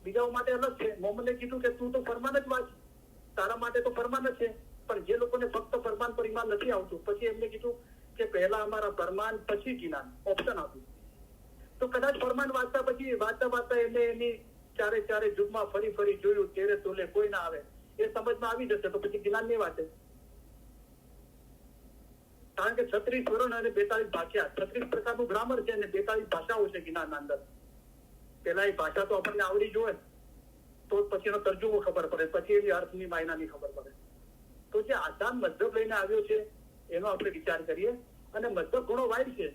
બીજાઓ માટે અલગ છે. મોમનને કીધું કે તું તો ફરમાન જ વાંચ, તારા માટે તો ફરમાન જ છે. પણ જે લોકોને ફક્ત ફરમાન પર ઈમાન નથી આવતું, પછી એમને કીધું કે પહેલા અમારા ફરમાન પછી જ્ઞાન, ઓપ્શન આપ્યું. તો કદાચ ફરમાન વાંચતા પછી વાંચતા એમને એની ચારે જુગમાં ફરી જોયું, તેરે તોલે કોઈ ના આવે, એ સમજમાં આવી જશે, તો પછી જ્ઞાન નહીં વાંચે. કારણ કે 36 વરણ અને 42 ભાષા, 36 પ્રકારનું ગ્રામર છે અને 42 ભાષાઓ છે જ્ઞાનના અંદર. પેલા એ ભાષા તો આપણને આવડી જોઈએ, તો પછી એનો તર્જુમો ખબર પડે, પછી એની અર્થની માયનાની ખબર પડે. તો જે આસાન મતલબ લઈને આવ્યો છે એનો આપણે વિચાર કરીએ. અને મતલબ ઘણો વાઇડ છે,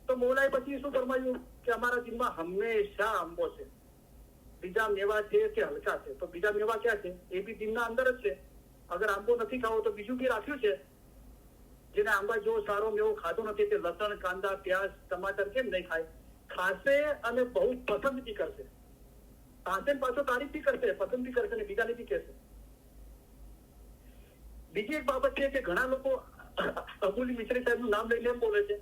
તો મૌલાએ પછી શું ફરમાયું કે અમારા દિલમાં હંમેશા આંબો છે, બીજા મેવા છે કે હલકા છે. તો બીજા મેવા ક્યાં છે? એ બી દિલના અંદર જ છે. અગર આંબો નથી ખાવો તો બીજું બી રાખ્યું છે. જેને આંબા જેવો સારો મેવો ખાતો નથી તે લસણ, કાંદા, પ્યાજ, ટમાટર કેમ નહીં ખાય? ખાશે અને બહુ પસંદ બી કરશે, ખાશે પાછો તારીફ બી કરશે, પસંદ બી કરશે અને બીજાને બી કહેશે. બીજી એક બાબત છે કે ઘણા લોકો અબુલ મિશ્ર સાહેબ નું નામ લઈને એમ બોલે છે,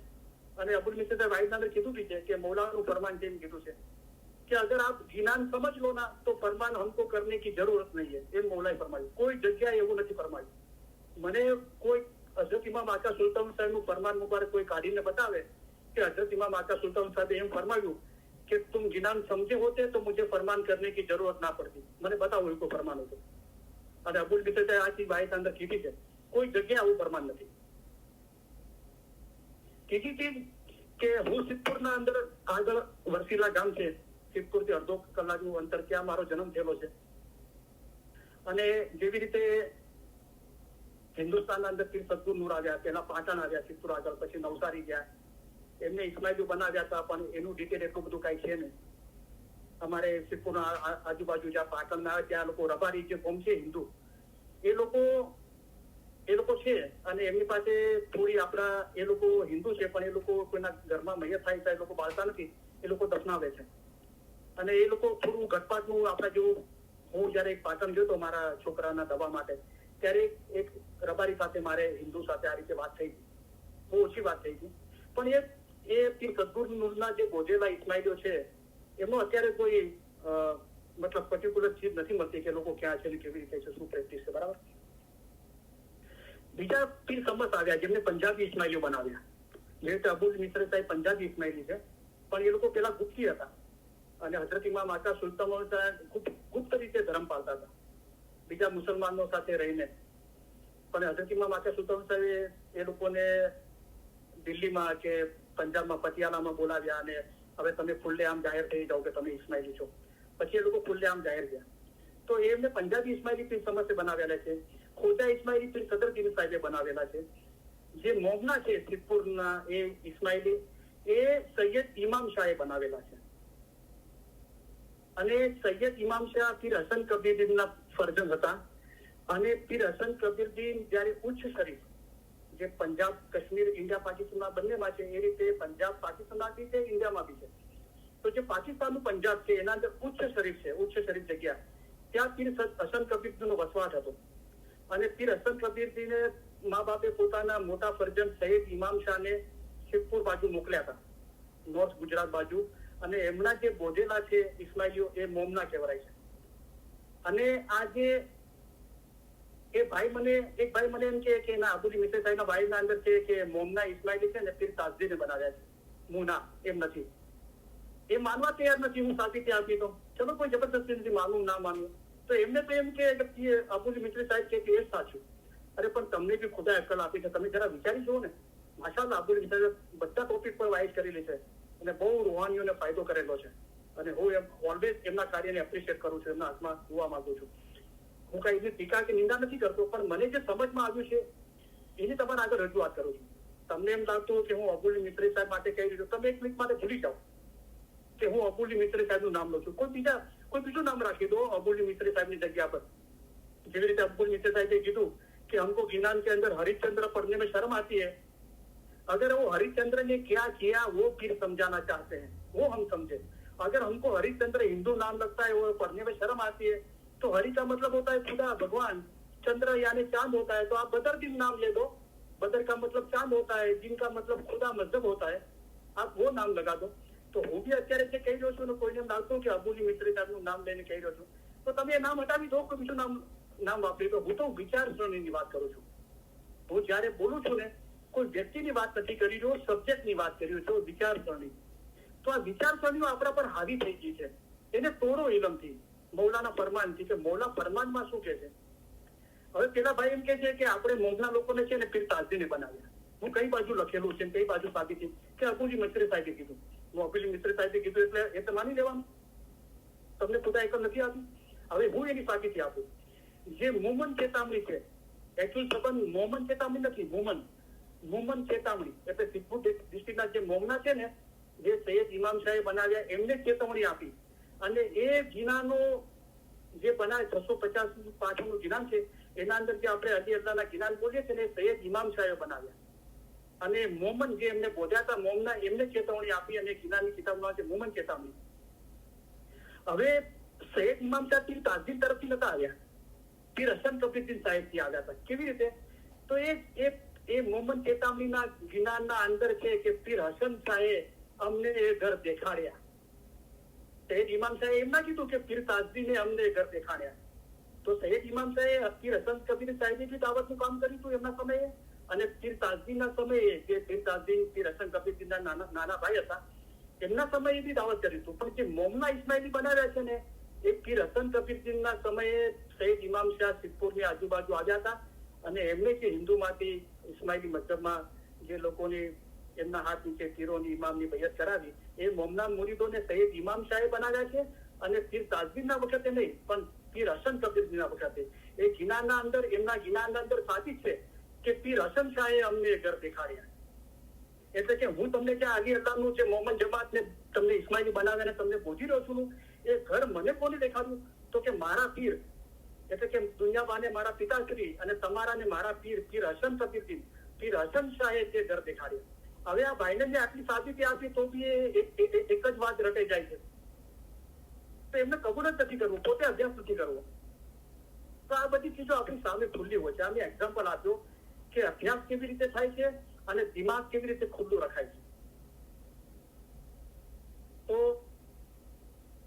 અને અબુલ મિશ્ર સાહેબ આઈના અંદર કીધું બી છે કે મૌલાનું ફરમાન જેમ કીધું છે कि अगर आप जिनान समझ लो ना तो फरमान हमको करने की जरूरत नहीं है, એમ મૌલાએ ફરમાયું. કોઈ જગ્યાએ એવું નથી ફરમાયું. મને કોઈ હઝરત ઇમામ આકા સુલ્તાન સાહેબ નું ફરમાન મુબારક કોઈ કાઢીને બતાવે કે હઝરત ઇમામ આકા સુલ્તાન સાહેબ એમ ફરમાયું કે तुम जिनान समझे होते तो मुझे फरमान करने की जरूरत ना पड़ती. મને બતાવો એવું ફરમાન હતું. અને અબુલ મિશ્ર સાહેબ આ ચીજ બાઈટ અંદર કીધી છે, કોઈ જગ્યાએ આવું ફરમાન નથી. બીજી ચીજ કે હું સિદ્ધપુરના અંદર આગળ વરસીલા ગામ છે, સિદ્ધપુર થી અડધો કલાકનું અંતર, ત્યાં મારો જન્મ થયેલો છે. અને જેવી રીતે હિન્દુસ્તાનના અંદર પીર સદગુર નૂર આવ્યા, પેલા પાટણ આવ્યા સિદ્ધપુર આગળ, પછી નવસારી ગયા, એમને ઇસ્માઇલી બનાવ્યા હતા, પણ એનું ડિટેલ એટલું બધું કઈ છે નહીં. અમારે સિદ્ધપુરના આજુબાજુ જ્યાં પાટણ ના આવે ત્યાં લોકો રબારી જે કોમ છે હિન્દુ, એ લોકો છે અને એમની પાસે થોડી આપણા એ લોકો હિન્દુ છે પણ એ લોકો કોઈના ઘરમાં મૈયત થાય તો એ લોકો બાળતા નથી, એ લોકો દફનાવે છે. અને એ લોકો થોડું ઘટપાટનું આપણા જેવું, હું જયારે પાટણ ગયો હતો મારા છોકરાના દવા માટે, ત્યારે એક રબારી સાથે મારે હિન્દુ સાથે આ રીતે વાત થઈ હતી, બહુ ઓછી વાત થઈ હતી. પણ એ પીર સદગુરુના જે બોધેલા ઇસ્માઇલીઓ છે એમનો અત્યારે કોઈ મતલબ પર્ટિક્યુલર ચીજ નથી મળતી કે લોકો ક્યાં છે, કેવી રીતે છે, શું પ્રેક્ટિસ છે, બરાબર. બીજા પીર સમત આવ્યા જેમને પંજાબી ઇસ્માઇલીઓ બનાવ્યા, જે રીતે અબુલ મિસર સાહેબ પંજાબી ઇસ્માઇલી છે, પણ એ લોકો પેલા ગુપ્તી હતા અને હઝરત ઇમામ આકા સુલતાન ગુપ્ત રીતે ધર્મ પાળતા હતા બીજા મુસલમાનો સાથે રહીને. પણ હઝરત ઇમામ આકા સુલતાન સાહેબે એ લોકોને દિલ્હીમાં કે પંજાબમાં પટિયાલામાં બોલાવ્યા અને હવે તમે ખુલ્લેઆમ જાહેર થઈ જાઓ કે તમે ઇસ્માઇલી છો. પછી એ લોકો ખુલ્લેઆમ જાહેર થયા. તો એમને પંજાબી ઇસ્માઇલી પીર સમસ્તે બનાવેલા છે. ખોજા ઇસ્માઇલી પીર સદરદીન સાહેબે બનાવેલા છે. જે મોમના છે સિદ્ધપુરના એ ઇસ્માઇલી, એ સૈયદ ઇમામ શાહે બનાવેલા છે. અને સૈયદ ઇમામ શાહ પીર હસન કબીરદીનના ફરજંદ હતા. અને પીર હસન કબીરદીન જયારે ઉચ્ચ શરીફ, જે પંજાબ કાશ્મીર ઇન્ડિયા પાકિસ્તાનમાં બંનેમાં છે, એ રીતે પંજાબ પાકિસ્તાનમાં બી છે, ઇન્ડિયામાં બી છે. તો જે પાકિસ્તાનનું પંજાબ છે એના અંદર ઉચ્ચ શરીફ છે, ઉચ્ચ શરીફ જગ્યા, ત્યાં પીર હસન કબીરદીનનો વસવાટ હતો. અને પીર હસન કબીરદીને મા બાપે પોતાના મોટા ફરજંદ સૈયદ ઇમામ શાહને સિદ્ધપુર બાજુ મોકલ્યા હતા, નોર્થ ગુજરાત બાજુ. અને એમના જે બોધેલા છે ઇસ્માઇલીઓ એ મોમના કહેવાય છે. અને આ જે એક ભાઈ મને એમ કે ના અબુલ મિસર સાહેબના ભાઈના અંદર છે કે મોમના ઇસ્માઇલી છે ને પીર તાજદીને બનાવ્યા છે. હું ના, એમ નથી, એ માનવા તૈયાર નથી. હું સાબિતી આપી તો ચલો, કોઈ જબરદસ્તી નથી, માનવું ના માનવું. તો એમને તો એમ કે અબુલ મિસર સાહેબ કે એ સાચું. અરે પણ તમને બી ખુદા અક્કલ આપી છે, તમે જરા વિચારી જુઓ ને. માશાઅલ્લાહ અબુલ મિસર બધા ટોપિક પર વાઇઝ કરેલી છે અને બહુ રૂહાનીઓને ફાયદો કરેલો છે. અને હું ઓલવેઝ એમના કાર્યને એપ્રિશિએટ કરું છું, એમના હાથમાં જોવા માંગુ છું. હું કઈ એની ટીકા કે નિંદા નથી કરતો, પણ મને જે સમજમાં આવ્યું છે એની તમારે આગળ રજૂઆત કરું છું. તમને એમ લાગતું કે હું અબુલ મિસ્ત્રી સાહેબ માટે કહી રહ્યો, તમે એક મિનિટ માટે ભૂલી જાઓ કે હું અબુલ મિસ્ત્રી સાહેબનું નામ લઉં છું. કોઈ બીજું નામ રાખી દો અબુલ મિસ્ત્રી સાહેબની જગ્યા પર. જેવી રીતે અબુલ મિસ્ત્રી સાહેબે કીધું कि हमको गिनान के अंदर हरिश्चंद्र पढ़ने में शर्म आती है, अगर वो हरिश्चंद्र ने क्या किया वो फिर समझाना चाहते हैं, वो हम समझे. अगर हमको हरिश्चंद्र हिंदू नाम लगता है, वो पढ़ने में शर्म आती है, तो हरि का मतलब होता है खुदा, भगवान. चंद्र यानी चांद होता है, तो आप बदर दिन नाम ले दो. बदर का मतलब चांद होता है, दिन का मतलब खुदा मजहब होता है, आप वो नाम लगा दो. તો હું બી અત્યારે જે કહી રહ્યો છું ને કોઈને લાગતું કે અબુલ મિસ્ત્રી સાહેબનું નામ લઈને કહી રહ્યો છું, તો તમે એ નામ હટાવી દો, કોઈ બીજું નામ વાપરી દો. હું તો વિચારસરણીની વાત કરું છું. હું જયારે બોલું છું ને, કોઈ વ્યક્તિની વાત નથી કરી રહ્યો, સબ્જેક્ટની વાત કરી રહ્યો છું, વિચારસરણી. તો આ વિચારસરણીઓ આપણા પર હાવી થઈ ગઈ છે. એને તોડો ઇલમથી, મૌલાના ફરમાનથી, કે મૌલા ફરમાનમાં શું કે છે. હવે પેલા ભાઈ એમ કે છે કે આપણે મોંઘના લોકોને છે ને પીર તાજદીને બનાવ્યા. હું કઈ બાજુ લખેલું છે, કઈ બાજુ સાબિતી કે અબુલ મિસ્ત્રી સાહેબે કીધું. હું અબુલ મિસ્ત્રી સાહેબે કીધું એટલે માની લેવાનું. તમને ખુદા એકમ નથી આપી. હવે હું એની સાબિતી આપું. જે મોમન ચેતામણી છે, એકચ્યુઅલ સંબંધ મોમન ચેતામણી નથી, મોમન ચેતામણી એટલે સિદ્ધપુર ડિસ્ટ્રિક્ટના જે મોમના છે ને, જે સૈયદ ઇમામ શાહે બનાવ્યા, એમને ચેતવણી આપી. અને એ ગિનાનો જે બનાવે 650 પાછળનું ગિનાન છે, એના અંદર જે આપણે અલી અલ્લાહના ગિનાન બોલીએ છીએ ને, સૈયદ ઇમામ શાહે બનાવ્યા. અને મોમન જે એમને બોલ્યા હતા મોમના, એમને ચેતવણી આપી. અને ગિનાની કિતાબમાં છે મોમન ચેતવણી. હવે સૈયદ ઇમામ શાહ પીર તાજદીન તરફથી નતા આવ્યા, પીર હસન કબીરદીન સાહેબથી આવ્યા હતા. કેવી રીતે? તો એ મોમન ચેતવણીના ગિનાનના અંદર છે કે પીર હસન શાહે અમને એ ઘર દેખાડ્યા. સૈયદ ઇમામ શાહે એમ ના કીધું કે પીર તાજદીને અમને ઘર દેખાડ્યા. તો સૈયદ ઇમામ શાહે પીર હસન કબીર સાહેબે બી દાવતનું કામ કર્યું હતું એમના સમયે. અને પીર તાજદીનના સમયે, જે પીર તાજદીન પીર હસન કબીરદીનના નાના ભાઈ હતા, એમના સમયે બી દાવત કર્યું હતું. પણ જે મોમના ઇસ્માઇલી બનાવ્યા છે ને, એ પીર હસન કબીરદીનના સમયે સૈયદ ઇમામ શાહ સિદ્ધપુરની આજુબાજુ આવ્યા હતા. અને એમને જે હિન્દુમાંથી ઇસ્માઇલી મતલબમાં જે લોકોની એમના હાથ નીચે પીરોની ઇમામની બૈયત કરાવી, એ મોમના મુરીદોને સૈયદ ઇમામ શાહે બનાવ્યા છે. અને પીર તાજદીનના વખતે નહીં, પણ પીર હસન કબીરદીનના વખતે એ ગિનાના અંદર, એમના ગિનાના અંદર સાબિત છે કે પીર હસન શાહે અમને ઘર દેખાડ્યા. એટલે કે હું તમને જે અલી અલ્લાહનું જે મોમન જમાતને તમને ઇસ્માઇલી બનાવ્યા તમને બોધી રહ્યો છું, એ ઘર મને કોને દેખાડ્યું? તો કે મારા પીર એટલે કે દુનિયાબાને મારા પિતાશ્રી અને તમારાને મારા પીર હસન ફકીરથી પીર હસન શાહે જે ડર દેખાડ્યો। હવે આ ભાઈને મેં આટલી સાબિતી આપી તો બી એક જ વાત રટાઈ જાય છે, તો એમને કબૂલ જ નથી કરવું, પોતે અભ્યાસ નથી કરવો। તો આ બધી ચીજો આપણી સામે ખુલ્લી હોય છે। અમે એક્ઝામ્પલ આપ્યો કે અભ્યાસ કેવી રીતે થાય છે અને દિમાગ કેવી રીતે ખુલ્લું રખાય છે। તો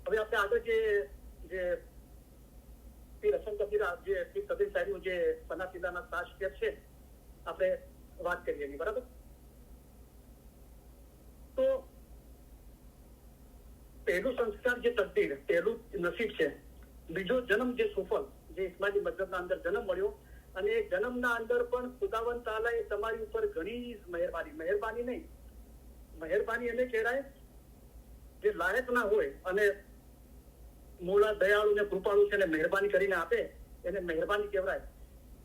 હવે આપણે આગળ જે પીર હસન કબીર જે પીર કબીર સાહેબનું જે સનાતીલાના 7 સ્ટેપ છે આપણે વાત કરીએ એની, બરાબર? તો પહેલું સંસ્કાર જે તકદીર, પહેલું નસીબ છે, બીજો જન્મ જે સુફલ, જે ઇસ્માઇલી મઝહબના અંદર જન્મ મળ્યો, અને એ જન્મના અંદર પણ ખુદાવંદ તાલાએ તમારી ઉપર ઘણી મહેરબાની નહીં, મહેરબાની એને કહેવાય જે લાયક ના હોય અને મોલા દયાળુ ને કૃપાળુ છે ને મહેરબાની કરીને આપે એને મહેરબાની કહેવાય।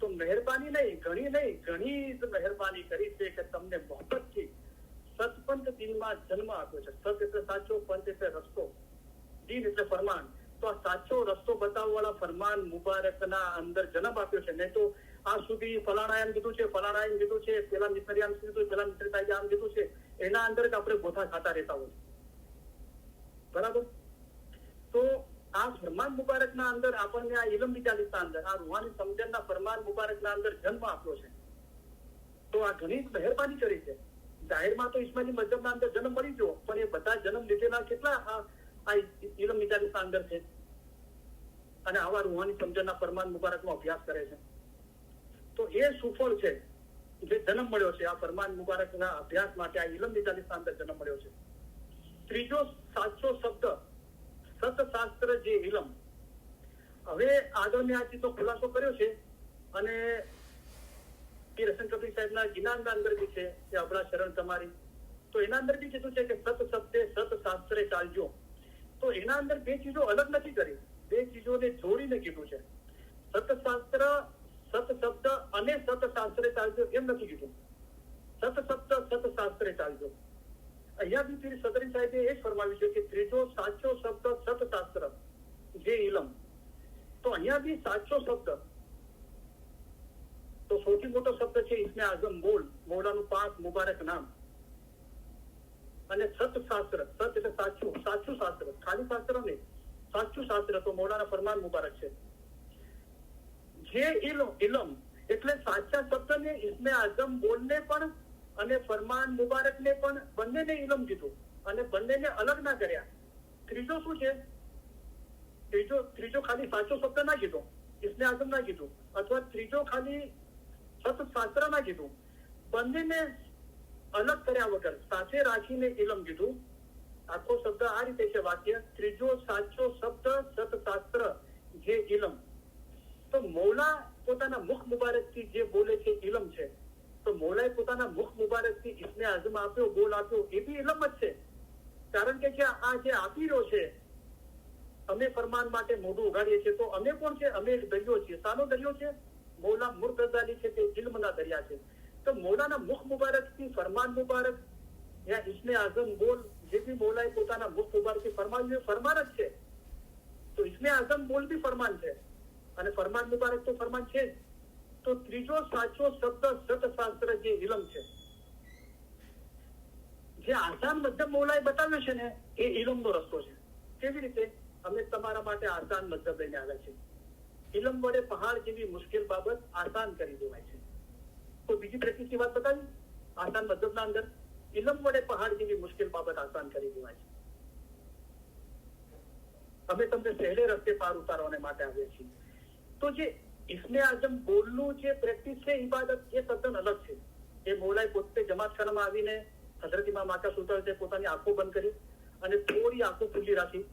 તો મહેરબાની નહીં, ઘણી જ મહેરબાની કરી છે કે તમને મોહબ્બતથી સતપંથ દિનમાં જન્મ આપ્યો છે। સત એટલે સાચો, પંથ એટલે રસ્તો, દીન એટલે ફરમાન। તો આ સાચો રસ્તો બતાવવા વાળા ફરમાન મુબારકના અંદર જન્મ આપ્યો છે। નહીં તો આ સુધી ફલાણા એમ કીધું છે, ફલાણા એમ કીધું છે, પેલા મિત્રી આમ કીધું, પેલા મિત્ર સાહેબ આમ કીધું છે, એના અંદર આપણે ગોથા ખાતા રહેતા હોય, બરાબર? તો આ ફરમાન મુબારકના અંદર આપણને આ ઇલમ મિજાલિસના અંદર આ રૂહાની સમજણના ફરમાન મુબારકના અંદર જન્મ આપ્યો છે। તો આ ઘણી મહેરબાની કરી છે। જાહેરમાં તો ઇસ્માઇલી મઝહબના અંદર જન્મ મળી ગયો, પણ એ બધા જન્મ લીધેલા કેટલા આ ઇલમ મિજાલિસના અંદર છે અને આવા રૂહાની સમજણના ફરમાન મુબારકનો અભ્યાસ કરે છે। તો એ સુફળ છે જે જન્મ મળ્યો છે આ ફરમાન મુબારકના અભ્યાસ માટે, આ ઇલમ મિજાલિસના અંદર જન્મ મળ્યો છે। ત્રીજો સાચો શબ્દ સતશાસ્ત્ર જે ઇલમ। હવે આગળ મેં આ ચીજનો ખુલાસો કર્યો છે અને પીર હસન કબીર સાહેબના ગિનાનના અંદર બી છે કે અબળા શરણ તમારી, તો એના અંદર બી કીધું છે કે સત શબ્દે સત શાસ્ત્રે ચાલજો। તો એના અંદર બે ચીજો અલગ નથી કરી, બે ચીજોને જોડીને કીધું છે। સતશાસ્ત્ર, સત શબ્દ અને સત શાસ્ત્રે ચાલજો એમ નથી કીધું, સત શબ્દ સત શાસ્ત્રે ચાલજો। અહીંયા બી પીર સદરી સાહેબે એ જ ફરમાવ્યું છે કે ત્રીજો સાચો શબ્દ સતશાસ્ત્ર જે ઇલમ। તો અહીંયા બી સાચો શબ્દ તો સૌથી મોટો શબ્દ છે ઇસ્મે આઝમ બોલ, મૌલાનું પાક મુબારક નામ, અને સતશાસ્ત્ર, સત એટલે સાચું, સાચું શાસ્ત્ર, ખાલી શાસ્ત્ર નહીં, સાચું શાસ્ત્ર તો મૌલાના ફરમાન મુબારક છે। જે ઇલમ એટલે સાચા શબ્દને ઇસ્મે આઝમ બોલને પણ અને ફરમાન મુબારકને પણ બંનેને ઇલમ કીધું અને બંનેને અલગ ના કર્યા। ત્રીજો શું છે? ત્રીજો ખાલી સાચો શબ્દ ના કીધો, ઇસ્મે આઝમ ના કીધું, અથવા ત્રીજો ખાલી સતશાસ્ત્ર ના કીધું, બંનેને અલગ કર્યા વગર સાથે રાખીને ઇલમ કીધું। આખો શબ્દ આ રીતે છે વાક્ય, ત્રીજો સાચો શબ્દ સતશાસ્ત્ર જે ઇલમ। તો મૌલા પોતાના મુખ મુબારકથી જે બોલે છે ઇલમ છે, તો મૌલાએ પોતાના મુખ મુબારકથી ઇસ્મે આઝમ આપ્યો, બોલ આપ્યો, એ બી ઇલમ જ છે। કારણ કે આ જે આપી રહ્યો છે, અમે ફરમાન માટે મોઢું ઉગાડીએ છીએ, તો અમે કોણ છે? અમે એક દરિયો છીએ। શાનો દરિયો છે? મૌલા મુર્તઝાની છે તે ઇલ્મના દરિયા છે। તો મૌલાના મુખ મુબારકથી ફરમાન મુબારક યા ઇસ્મે આઝમ બોલ જે બી મૌલાએ પોતાના મુખ મુબારકથી ફરમાવ્યું ફરમાન જ છે। તો ઇસ્મે આઝમ બોલ બી ફરમાન છે અને ફરમાન મુબારક તો ફરમાન છે જ। તો ત્રીજો સાચો શબ્દ સતશાસ્ત્ર જે ઇલમ છે, જે આસાન મધ્યમ મૌલાએ બતાવ્યો છે ને એ ઇલમનો રસ્તો છે। કેવી રીતે? અમે તમારા માટે આસાન મધ્યમ લઈને આવ્યા છે। ઇલમ વડે પહાડ જેવી મુશ્કેલ બાબત આસાન કરી દેવાય છે। તો બીજી પ્રેક્ટિસની વાત બતાવી આસાન મધ્યમના અંદર, ઇલમ વડે પહાડ જેવી મુશ્કેલ બાબત આસાન કરી દેવાય છે। અમે તમને સહેલે રસ્તે પાર ઉતારવાને માટે આવ્યા છીએ। તો જે ઇસ્મે આઝમ બોલનું જે પ્રેક્ટિસ છે, ઇબાદત, એ તદ્દન અલગ છે। એ મૌલાએ પોતે જમાતખાનામાં આવીને હઝરત ઇમામ આકા સુલતાન પોતાની આંખો બંધ કરી અને થોડી આંખો ખુલ્લી રાખી,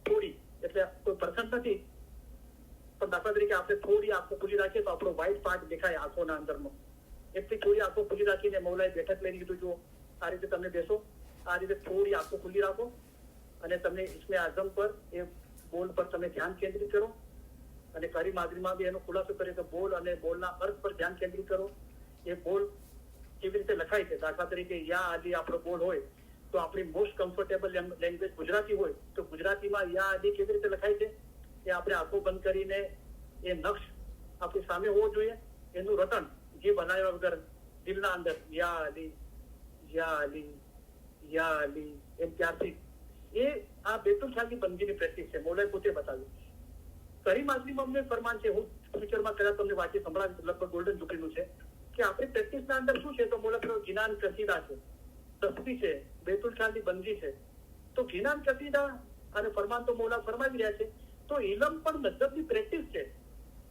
થોડી એટલે કોઈ પર્સન્ટ નથી, પણ દાખલા તરીકે આપણે થોડી આંખો ખુલ્લી રાખીએ તો આપણો વ્હાઇટ પાર્ટ દેખાય આંખોના અંદરનો, એટલી થોડી આંખો ખુલ્લી રાખીને મૌલાએ બેઠક લઈને કીધું, જુઓ આ રીતે તમે બેસો, આ રીતે થોડી આંખો ખુલ્લી રાખો અને તમે ઇસ્મે આઝમ પર એ બોલ પર તમે ધ્યાન કેન્દ્રિત કરો। અને કરી માદરીમાં બી એનો ખુલાસો કર્યો કે બોલ અને બોલના અર્થ પર ધ્યાન કેન્દ્રિત કરો। એ બોલ કેવી રીતે લખાય છે? દાખલા તરીકે યા આદિ આપણો બોલ હોય તો આપણી મોસ્ટ કમ્ફર્ટેબલ લેંગ્વેજ ગુજરાતી હોય તો ગુજરાતીમાં યા આદિ કેવી રીતે લખાય છે એ આપણે આંખો બંધ કરીને એ નક્ષ આપણી સામે હોવો જોઈએ, એનું રટણ જે બનાવ્યા વગર દિલના અંદર યા અલી યા અલી યા અલી એમ ત્યારથી એ આ બેતુલ ખ્યાલની બંદગીની પ્રેક્ટિસ છે. મૌલાએ પોતે બતાવ્યું. કરીમ આઝમી અમને ફરમાન છે, હું ફ્યુચરમાં કદાચ તમને વાંચી સંભળાવી, લગભગ ગોલ્ડન જુબલીનું છે, કે આપણી પ્રેક્ટિસના અંદર શું છે, તો મૌલા ગિનાન કસીદા છે, તસ્બી છે, બેતુલ ખ્યાલની બંદગી છે. તો ગિનાન કસીદા અને ફરમાન તો મૌલા ફરમાવી રહ્યા છે. તો ઇલમ પણ મતલબની પ્રેક્ટિસ છે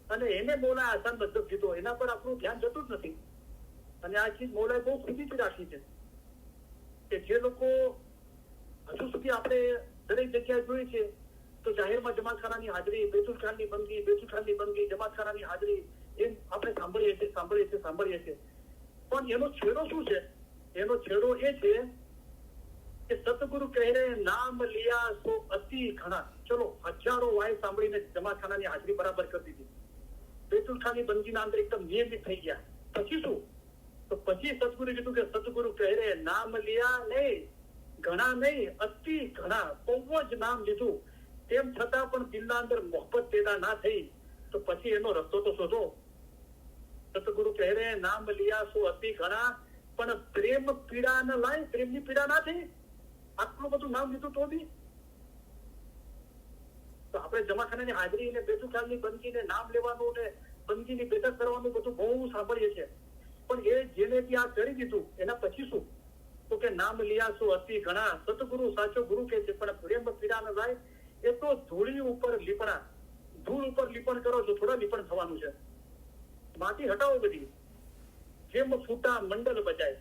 અને એને મૌલા આસાન મતલબ કીધો, એના પર આપણું ધ્યાન જતું જ નથી. અને આ ચીજ મૌલાએ બહુ ખુશીથી રાખી છે કે જે લોકો હજુ સુધી આપણે દરેક જગ્યાએ જોઈએ છે તો જાહેરમાં જમાતખાનાની હાજરી, બેતુલ ખ્યાલની બંદગી, જમાતખાનાની હાજરી એમ આપણે સાંભળીએ છીએ. પણ એનો છેડો શું છે? એનો છેડો એ છે કે સતગુરુ કહે રહે નામ લિયા સો અતિ ઘણા. ચલો, હજારો વાય સાંભળીને જમાતખાનાની હાજરી બરાબર કરી દીધી, બેતુલ ખ્યાલની બંદગીના અંદર એકદમ નિયમિત થઈ ગયા. પછી શું? તો પછી સતગુરુ કીધું કે સતગુરુ કહે રહે નામ લિયા નહીં, ઘણા નહીં, અતિ ઘણા, બહુ જ નામ લીધું, તેમ છતાં પણ દિલના અંદર મોહબ્બત પેદા ના થઈ. તો પછી એનો રસ્તો તો શોધો. સતગુરુ કહે રહે નામ લિયા સો અતિ ઘણા, પણ પ્રેમ પીડા ન લાય, પ્રેમની પીડા ના થઈ. આટલું બધું નામ લીધું તો બી. તો આપણે જમાખાનાની હાજરી ને બેતુલ ખ્યાલની બંદગી ને નામ લેવાનું ને બંદગીની બેઠક કરવાનું બધું બહુ સાંભળીએ છીએ. પણ એ જેને ત્યાં કરી દીધું એના પછી શું? તો કે નામ લિયા સો અતિ ઘણા, સતગુરુ સાચો ગુરુ કે છે, પણ પ્રેમ પીડા ન જાય. એ તો ધૂળ ઉપર લીપણ કરો છો, થોડા લીપણ થવાનું છે. માટી હટાવો બધી. જેમ ફૂટા મંડલ બજાય,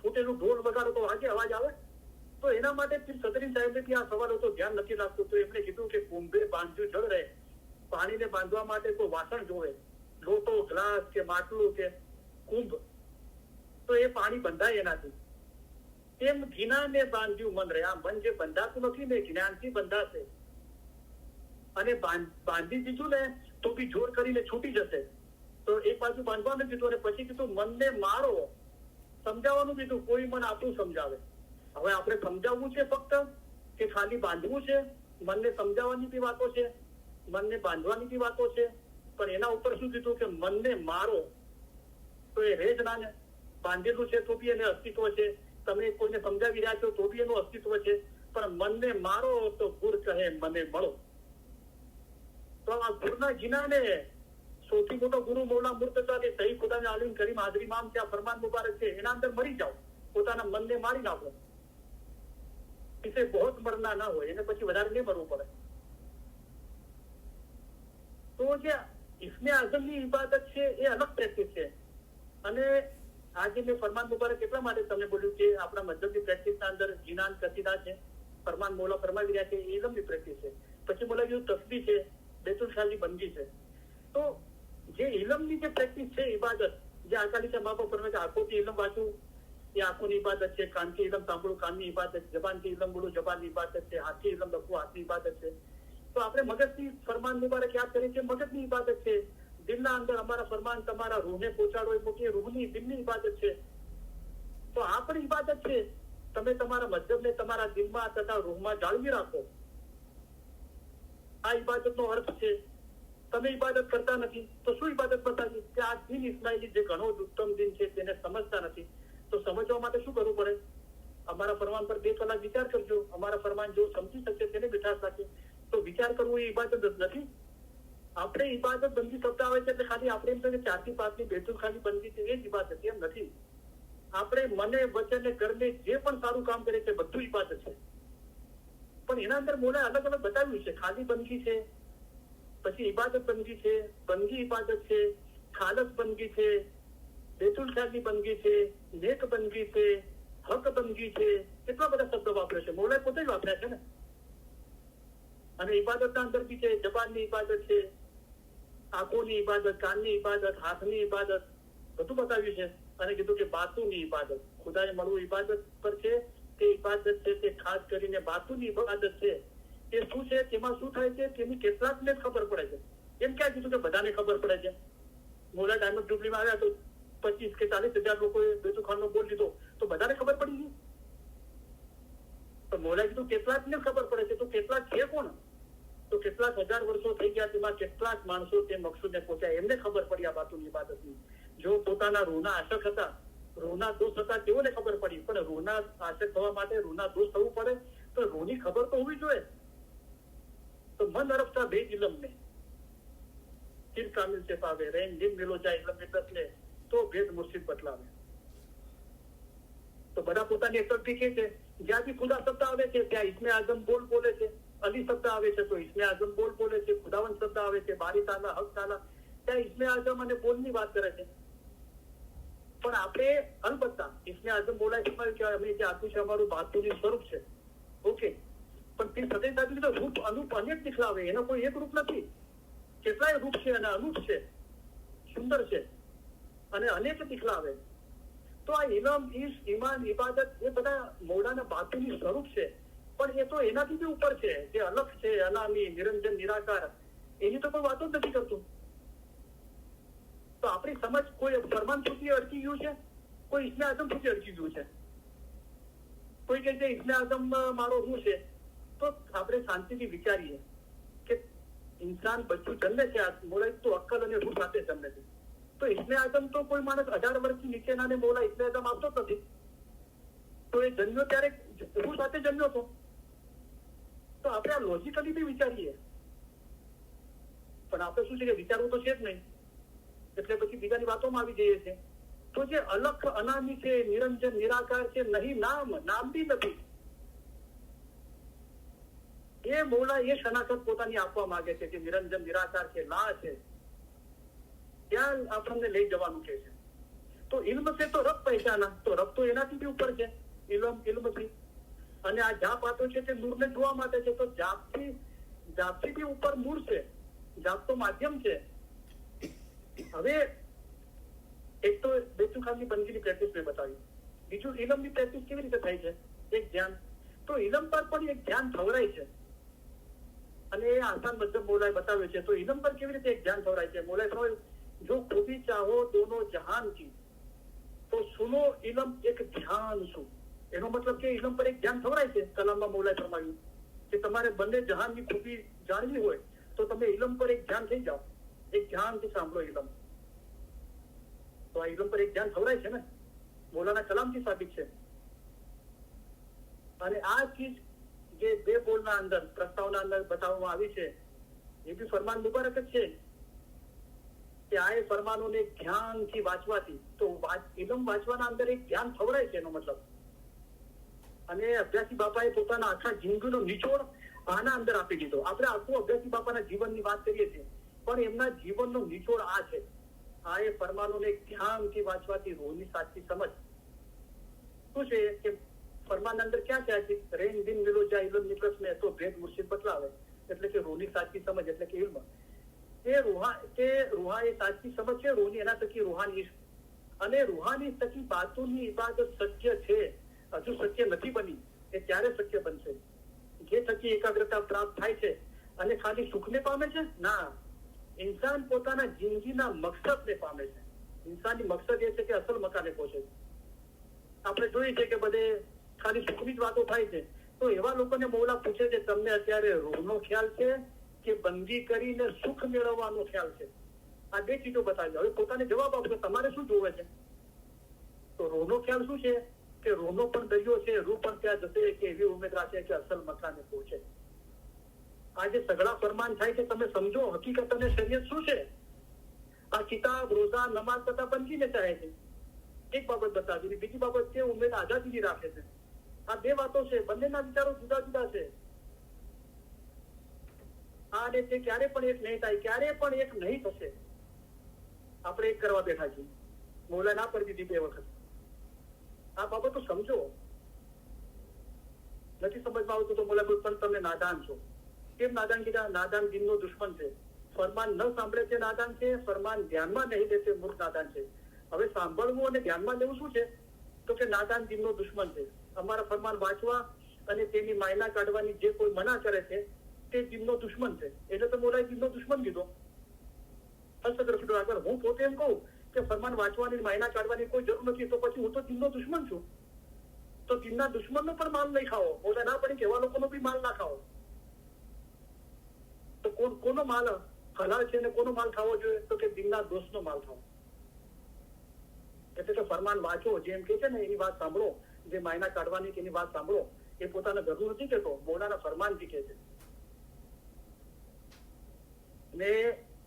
ફૂટેલું ઢોલ વગાડો તો આગે અવાજ આવે. તો એના માટે સદરીન સાહેબે આ સવાલો તો ધ્યાન નથી રાખતું. તો એમણે કીધું કે કુંભે બાંધ્યું જળ રહે, પાણીને બાંધવા માટે કોઈ વાસણ જોવે, લોટો, ગ્લાસ કે માટલું કે કુંભ, તો એ પાણી બંધાય એનાથી. તેમ જ્ઞાને બાંધ્યું મન રહે. આ મન જે બંધાતું નથી ને, જ્ઞાનથી બંધાશે. અને બાંધી દીધું ને તો બી જોર કરીને છૂટી જશે. તો એક બાજુ બાંધવાનું કીધું અને પછી કીધું મનને મારો, સમજાવવાનું કીધું. કોઈ મન આપણું સમજાવે. હવે આપણે સમજાવવું છે ફક્ત કે ખાલી બાંધવું છે? મનને સમજાવવાની બી વાતો છે, મનને બાંધવાની બી વાતો છે. પણ એના ઉપર શું કીધું કે મનને મારો. તો એ રેજ ના ને, બાંધેલું છે તો બી એને અસ્તિત્વ છે. તમે કોઈને સમજાવી રહ્યા છો તો બી એનું અસ્તિત્વ છે. પણ મનને મારો તો ગુર કહે મને મળો. તો આ ગુરના જીનાને સૌથી મોટો ગુરુ મૌલા મુર્તઝા સહી ખુદાને આલિમ કરીમ હાજરી મામ ત્યાં ફરમાન મુબારક છે, એના અંદર મરી જાઓ, પોતાના મનને મારી નાખો. इसे बहुत मरना ना हो, એને પછી વધારે નહીં મરવું પડે. તો જે ઇસ્મે આઝમની ઇબાદત છે એ અલગ પ્રેક્ટિસ છે. અને આજે મેં ફરમાન મુબારક એટલા માટે તમને બોલ્યું કે આપણા મધ્યમની પ્રેક્ટિસના અંદર જીનાન કસીદા છે, ફરમાન મૌલા ફરમાવી રહ્યા છે, એ ઇલમની પ્રેક્ટિસ છે. પછી બોલા ગયું તસ્બીહ છે, બેતુલ ખ્યાલની બંદગી છે. તો જે ઇલમની જે પ્રેક્ટિસ છે, ઇબાદત, જે અકાલી છે મા બાપ ફરમાવે છે આંખોથી ઇલમ વાંચવું એ આંખોની ઇબાદત છે, કાનથી ઇલમ સાંભળવું કાનની ઇબાદત, જબાનથી ઇલમ બોલવું જબાનની ઇબાદત છે, હાથથી ઇલમ લખવું હાથની ઇબાદત છે. તો આપણે મગજથી ફરમાન મુબારક યાદ કરીએ છીએ, મગજની ઇબાદત છે. દિલના અંદર અમારા ફરમાન તમારા રૂહને પહોંચાડો એ મોટી રૂહની દિલની ઇબાદત છે. તો આ પણ ઇબાદત છે. તમે તમારા મજહબને તમારા દિલમાં તથા રૂહમાં જાળવી રાખો. આ ઇબાદતનો અર્થ છે. તમે ઇબાદત કરતા નથી તો શું ઇબાદત બતાવી કે આ દિન ઇસ્માઇલી જે ઘણો જ ઉત્તમ દિન છે તેને સમજતા નથી. તો સમજવા માટે શું કરવું પડે? અમારા ફરમાન પર 2 કલાક વિચાર કરજો. અમારા ફરમાન જો સમજી શકે તેને મીઠાશ રાખે. તો વિચાર કરવો એ ઇબાદત જ નથી. આપણે ઇબાદત બંદી શબ્દ આવે છે એટલે ખાલી આપણે એમ કહીએ 4 થી 5 ની બેતુલ ખ્યાલની બંદી છે એ જ ઇબાદત, એમ નથી. આપણે મને વચને કરને જે પણ સારું કામ કરે છે બધું ઇબાદત છે. પણ એના અંદર મોલા અલગ અલગ બતાવ્યું છે. ખાલી બંદગી છે, પછી ઇબાદત બંદગી છે, બંદગી ઇબાદત છે, ખાલસ બંદગી છે, બેતુલ ખ્યાલની બંદગી છે, નેક બંદગી છે, હક બંદગી છે. કેટલા બધા શબ્દો વાપરે છે, મૌલાએ પોતે જ વાપર્યા છે ને. અને ઇબાદતના અંદર બી છે, જબાનની ઇબાદત છે, આંખોની ઇબાદત, કાનની ઇબાદત, હાથની ઇબાદત, બધું બતાવ્યું છે. અને કીધું કે બાતુની ઇબાદત, ખુદાને મળવું ઇબાદત પર છે. તે ઇબાદત છે તે ખાસ કરીને બાતુની ઇબાદત છે. તે શું છે, તેમાં શું થાય છે, તેની કેટલાકને ખબર પડે છે. એમ ક્યાં કીધું કે બધાને ખબર પડે છે? મોલા ડાયમંડ જુબલીમાં આવ્યા તો 25 કે 40 હજાર લોકોએ બેતુલ ખ્યાલનો બોલ લીધો તો બધાને ખબર પડી ગઈ? તો મોલાએ કીધું કેટલાકને ખબર પડે છે. તો કેટલાક છે કોણ? તો કેટલાક હજાર વર્ષો થઈ ગયા, તેમાં કેટલાક માણસો તે મકસૂદને પહોંચ્યા. એમને ખબર પડી આ બાતુની ઇબાદતની. જો પોતાના રૂહના આશક હતા, રૂહના દોષ હતા, તેઓને ખબર પડી. પણ રૂહના આશક થવા માટે રૂહના દોષ થવું પડે તો રૂહની ખબર તો હોવી જોઈએ. તો મન અરફતા બે ઇલમ ને ચિર કામિલ से पावे रैन दिन मिलो जाए इलम में बदले तो भेद मुर्शिद बतलावे. તો બધા પોતાની એક તરફી છે. જ્યાં બી ખુદા શબ્દ આવે છે ત્યાં ઇસ્મે આઝમ બોલ બોલે છે. અલી શબ્દ આવે છે તો ઇસ્મે આઝમ બોલ બોલે છે. ખુદાવંદ શબ્દ આવે છે, બારી તાલા, હક તાલા, ત્યાં ઇસ્મે આઝમ અને બોલની વાત કરે છે. પણ આપણે અલબત્તા ઇસ્મે આઝમ બોલાય છે કે અમે જે આપ્યું છે અમારું બાતુની સ્વરૂપ છે. ઓકે, પણ તે સદે સાથે તો રૂપ અનુપ અનેક દિખલાવે, એનો કોઈ એક રૂપ નથી. કેટલાય રૂપ છે અને અનુપ છે, સુંદર છે અને અનેક દિખલાવે. તો આ ઇલમ, ઈમાન, ઇબાદત એ બધા મૌલાના બાતુની સ્વરૂપ છે. પણ એ તો એનાથી બી ઉપર છે, જે અલગ છે, અનામી, નિરંજન, નિરાકાર, એની તો કોઈ વાતો જ નથી કરતું. તો આપણી સમજ કોઈ ફરમાન સુધી અટકી ગયું છે, કોઈ ઇસ્મે આઝમ સુધી અટકી ગયું છે. કોઈ કહે છે ઇસ્મે આઝમ મારો શું છે, તો આપણે શાંતિથી વિચારીએ કે ઇન્સાન બચ્ચું જન્મે છે, મોલા તો અક્કલ અને રૂહ સાથે જન્મે છે. તો ઇસ્મે આઝમ તો કોઈ માણસ 18 વર્ષથી નીચેના ને મોલા ઇસ્મે આઝમ આપતો જ નથી. તો એ જન્મ્યો ત્યારે રૂહ સાથે જન્મ્યો હતો. તો આપણે આ લોજિકલી બી વિચારીએ, પણ આપણે શું છે કે વિચારવું તો છે જ નહીં, એટલે પછી બીજાની વાતોમાં આવી જઈએ છે. તો જે અલગ અનામી છે, નિરંજન, નિરાકાર છે, નહીં નામ બી નથી, એ મૌલા એ શનાખત પોતાની આપવા માંગે છે કે નિરંજન, નિરાકાર છે, લા છે, ત્યાં આપણને લઈ જવાનું કે છે. તો ઇલ્મ છે તો રબ પહેચાના, તો રબ તો એનાથી બી ઉપર છે, ઇલ્મથી. અને આ જાપ આતો છે તે નૂરને જોવા માટે છે. તો જાપથી બી ઉપર નૂર છે. જાપ તો માધ્યમ છે. હવે એક તો બેચુ ખાનની બંદગીની પ્રેક્ટિસ મેં બતાવી, બીજું ઇલમની પ્રેક્ટિસ કેવી રીતે થાય છે, એક ધ્યાન. તો ઇલમ પર પણ એક ધ્યાન થવરાય છે અને એ આસાન મતલબ મોલાએ બતાવ્યો છે. તો ઇલમ પર કેવી રીતે એક ધ્યાન થવરાય છે? મોલાએ કહ્યું, જો ખૂબી ચાહો દોનો જહાન કી તો સુનો ઇલમ એક ધ્યાન શું. એનો મતલબ કે ઇલમ પર એક ધ્યાન થવરાય છે. કલામમાં મોલાએ ફરમાવ્યું કે તમારે બંને જહાનની ખૂબી જાણવી હોય તો તમે ઇલમ પર એક ધ્યાન થઈ જાઓ, એક ધ્યાનથી સાંભળો ઇલમ. તો આ ઇલમ પર એક ધ્યાન થવરાય છે ને, મોલાના કલામથી સાબિત છે. અને આ ચીજ જે બે બોલના અંદર, પ્રસ્તાવના અંદર બતાવવામાં આવી છે, એ બી ફરમાન મુબારક જ છે કે આ એ ફરમાનોને ધ્યાનથી વાંચવાથી, તો ઇલમ વાંચવાના અંદર એક ધ્યાન થવરાય છે એનો મતલબ. અને અભ્યાસી બાપાએ પોતાના આખા જિંદગીનો નિચોડ આના અંદર આપી દીધો. આપણે આખું અભ્યાસી બાપાના જીવનની વાત કરીએ છીએ, પણ એમના જીવનનો નિચોડ આ છે. આ એ ફરમાનોને ધ્યાનથી વાંચવાથી રૂહની સાચી સમજ શું છે કે ફરમાન અંદર ક્યાં છે? રેન દિન મિલો જાય ઇલમ નિકસ ને તો ભેદ મુર્શિદ બતલાવે. એટલે કે રૂહની સાચી સમજ, એટલે કે ઇલ્મ. એ રૂહા એ સાચી સમજ છે રૂહની, એના થકી રૂહાની ઇશ્ક. અને રૂહાની થકી બાતુની ઇબાદત સત્ય છે, હજુ સત્ય નથી બની. એ ત્યારે સત્ય બનશે જે થકી એકાગ્રતા પ્રાપ્ત થાય છે. અને ખાલી સુખને પામે છે ના, ઇન્સાન પોતાના જિંદગીના મકસદને પામે છે. ઇન્સાનની મકસદ એ છે કે અસલ મકાને પહોંચે. આપણે જોઈએ છે કે બધે ખાલી સુખની જ વાતો થાય છે. તો એવા લોકોને મૌલા પૂછે છે, તમને અત્યારે રૂહનો ખ્યાલ છે કે બંદી કરીને સુખ મેળવવાનો ખ્યાલ છે? આ બે ચીજો બતાવી. હવે પોતાને જવાબ આપો, તમારે શું જોવે છે? તો રૂહનો ખ્યાલ શું છે કે રૂહનો પણ દરિયો છે, રૂહ પણ ત્યાં જશે કે એવી ઉમેદ રાખે કે અસલ મકાને પહોંચે. આ જે સગળા ફરમાન થાય છે, તમે સમજો હકીકત અને શરીયત શું છે. આ કિતાબ, રોઝા, નમાઝ તથા બંદગીને ચાહે છે. એક બાબત બતાવી, બીજી બાબત કે ઉમેદ આઝાદી રાખે છે. આ બે વાતો છે, બંનેના વિચારો જુદા જુદા છે. આ અને તે ક્યારે પણ એક નહીં થાય, ક્યારે પણ એક નહીં થશે. આપણે એક કરવા બેઠા છીએ, મૌલા ના પડી દીધી 2 વખત. આ બાબતો સમજો. નથી સમજમાં આવતું તો મૌલા પણ તમે નાદાન છો. કેમ નાદાન કીધા? નાદાન દિનનો દુશ્મન છે. ફરમાન ન સાંભળે છે નાદાન છે, ફરમાન ધ્યાનમાં નહીં દેશે મૂર્ખ નાદાન છે. હવે સાંભળવું અને ધ્યાનમાં લેવું શું છે? તો કે નાદાન દિનનો દુશ્મન છે. અમારા ફરમાન વાંચવા અને તેની માયના કાઢવાની જે કોઈ મના કરે છે તે દિનનો દુશ્મન છે. એટલે તો મોલાએ દિનનો દુશ્મન કીધો. આગળ હું પોતે એમ કહું કે ફરમાન વાંચવાની, માયના કાઢવાની કોઈ જરૂર નથી, તો પછી હું તો દિનનો દુશ્મન છું. તો દિનના દુશ્મનનો પણ માલ નહીં ખાઓ. મોલા ના પડી કે એવા લોકોનો બી માલ ના ખાઓ. કોનો માલ હલાલ છે અને કોનો માલ થવો જોઈએ? તો કે દિનના દોષનો માલ થવો. એટલે કે ફરમાન વાંચો, જેમ કે છે ને એની વાત સાંભળો, જે માયના કાઢવાની એની વાત સાંભળો, એ પોતાના ઘરનું નથી કહેતો, મૌલાના ફરમાનથી કહે છે. ને